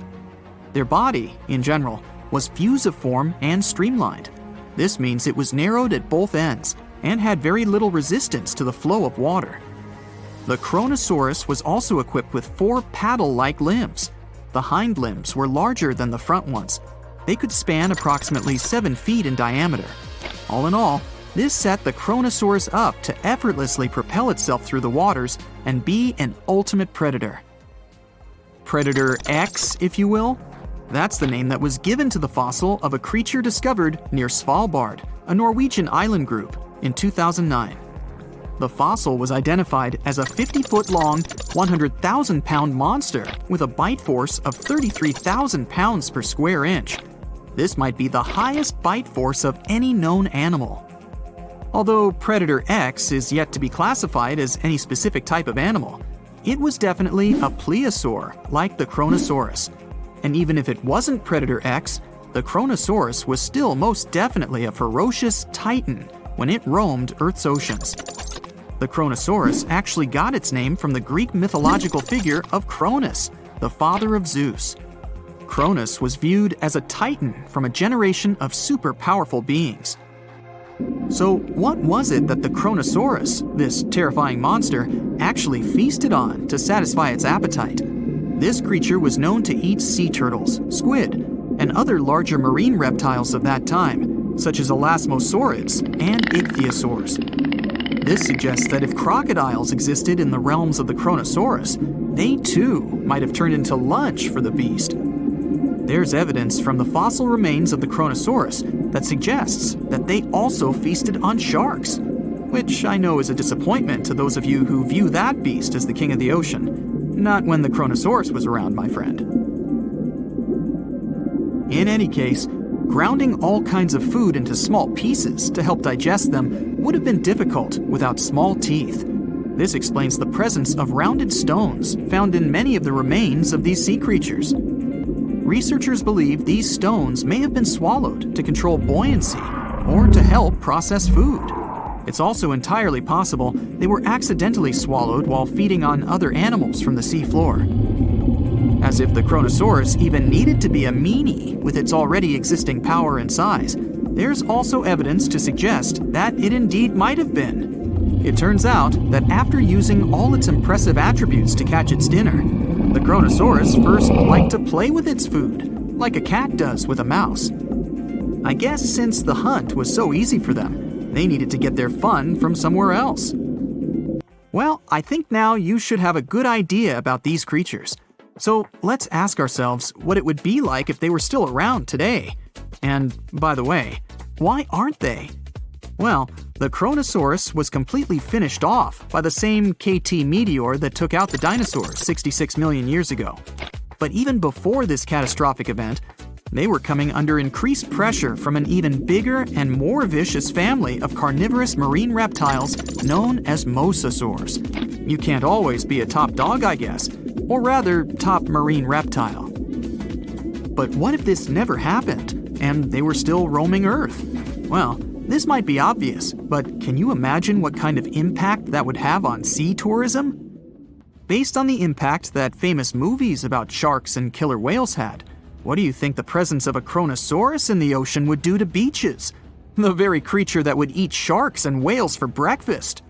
Their body, in general, was fusiform and streamlined. This means it was narrowed at both ends and had very little resistance to the flow of water. The Kronosaurus was also equipped with 4 paddle-like limbs. The hind limbs were larger than the front ones. They could span approximately 7 feet in diameter. All in all, this set the Kronosaurus up to effortlessly propel itself through the waters and be an ultimate predator. Predator X, if you will? That's the name that was given to the fossil of a creature discovered near Svalbard, a Norwegian island group, in 2009. The fossil was identified as a 50-foot-long, 100,000-pound monster with a bite force of 33,000 pounds per square inch. This might be the highest bite force of any known animal. Although Predator X is yet to be classified as any specific type of animal, it was definitely a plesiosaur like the Kronosaurus. And even if it wasn't Predator X, the Kronosaurus was still most definitely a ferocious titan when it roamed Earth's oceans. The Kronosaurus actually got its name from the Greek mythological figure of Cronus, the father of Zeus. Cronus was viewed as a titan from a generation of super powerful beings. So what was it that the Kronosaurus, this terrifying monster, actually feasted on to satisfy its appetite? This creature was known to eat sea turtles, squid, and other larger marine reptiles of that time, such as elasmosaurids and ichthyosaurs. This suggests that if crocodiles existed in the realms of the Kronosaurus, they too might have turned into lunch for the beast. There's evidence from the fossil remains of the Kronosaurus that suggests that they also feasted on sharks, which I know is a disappointment to those of you who view that beast as the king of the ocean. Not when the Kronosaurus was around, my friend. In any case, grounding all kinds of food into small pieces to help digest them would have been difficult without small teeth. This explains the presence of rounded stones found in many of the remains of these sea creatures. Researchers believe these stones may have been swallowed to control buoyancy or to help process food. It's also entirely possible they were accidentally swallowed while feeding on other animals from the seafloor. As if the Kronosaurus even needed to be a meanie with its already existing power and size, there's also evidence to suggest that it indeed might have been. It turns out that after using all its impressive attributes to catch its dinner, the Kronosaurus first liked to play with its food, like a cat does with a mouse. I guess since the hunt was so easy for them, they needed to get their fun from somewhere else. Well, I think now you should have a good idea about these creatures. So let's ask ourselves what it would be like if they were still around today. And by the way, why aren't they? Well, the Kronosaurus was completely finished off by the same KT meteor that took out the dinosaurs 66 million years ago. But even before this catastrophic event, they were coming under increased pressure from an even bigger and more vicious family of carnivorous marine reptiles known as mosasaurs. You can't always be a top dog, I guess, or rather, top marine reptile. But what if this never happened, and they were still roaming Earth? Well, this might be obvious, but can you imagine what kind of impact that would have on sea tourism? Based on the impact that famous movies about sharks and killer whales had, what do you think the presence of a Kronosaurus in the ocean would do to beaches? The very creature that would eat sharks and whales for breakfast.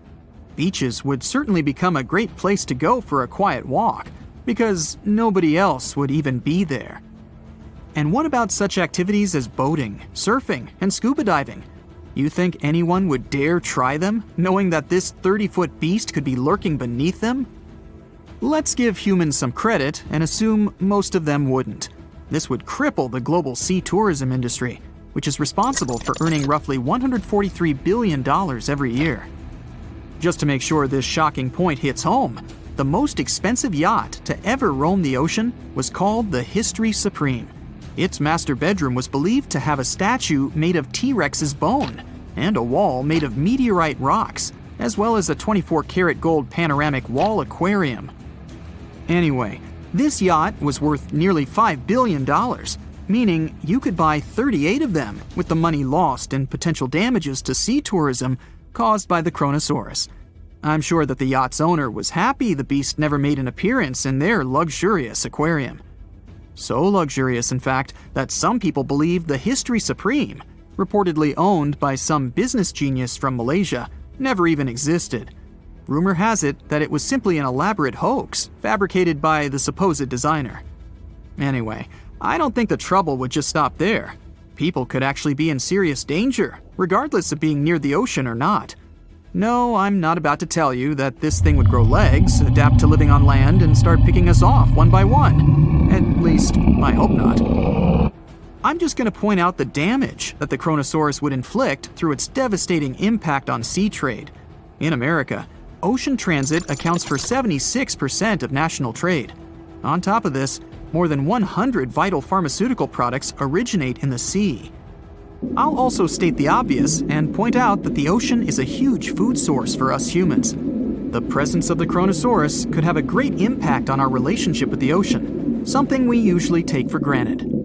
Beaches would certainly become a great place to go for a quiet walk, because nobody else would even be there. And what about such activities as boating, surfing, and scuba diving? You think anyone would dare try them, knowing that this 30-foot beast could be lurking beneath them? Let's give humans some credit and assume most of them wouldn't. This would cripple the global sea tourism industry, which is responsible for earning roughly $143 billion every year. Just to make sure this shocking point hits home, the most expensive yacht to ever roam the ocean was called the History Supreme. Its master bedroom was believed to have a statue made of T-Rex's bone and a wall made of meteorite rocks, as well as a 24-karat gold panoramic wall aquarium. Anyway, this yacht was worth nearly $5 billion, meaning you could buy 38 of them with the money lost in potential damages to sea tourism caused by the Kronosaurus. I'm sure that the yacht's owner was happy the beast never made an appearance in their luxurious aquarium. So luxurious, in fact, that some people believe the History Supreme, reportedly owned by some business genius from Malaysia, never even existed. Rumor has it that it was simply an elaborate hoax fabricated by the supposed designer. Anyway, I don't think the trouble would just stop there. People could actually be in serious danger, regardless of being near the ocean or not. No, I'm not about to tell you that this thing would grow legs, adapt to living on land, and start picking us off one by one. At least, I hope not. I'm just going to point out the damage that the Kronosaurus would inflict through its devastating impact on sea trade. In America, ocean transit accounts for 76% of national trade. On top of this, more than 100 vital pharmaceutical products originate in the sea. I'll also state the obvious and point out that the ocean is a huge food source for us humans. The presence of the Kronosaurus could have a great impact on our relationship with the ocean, something we usually take for granted.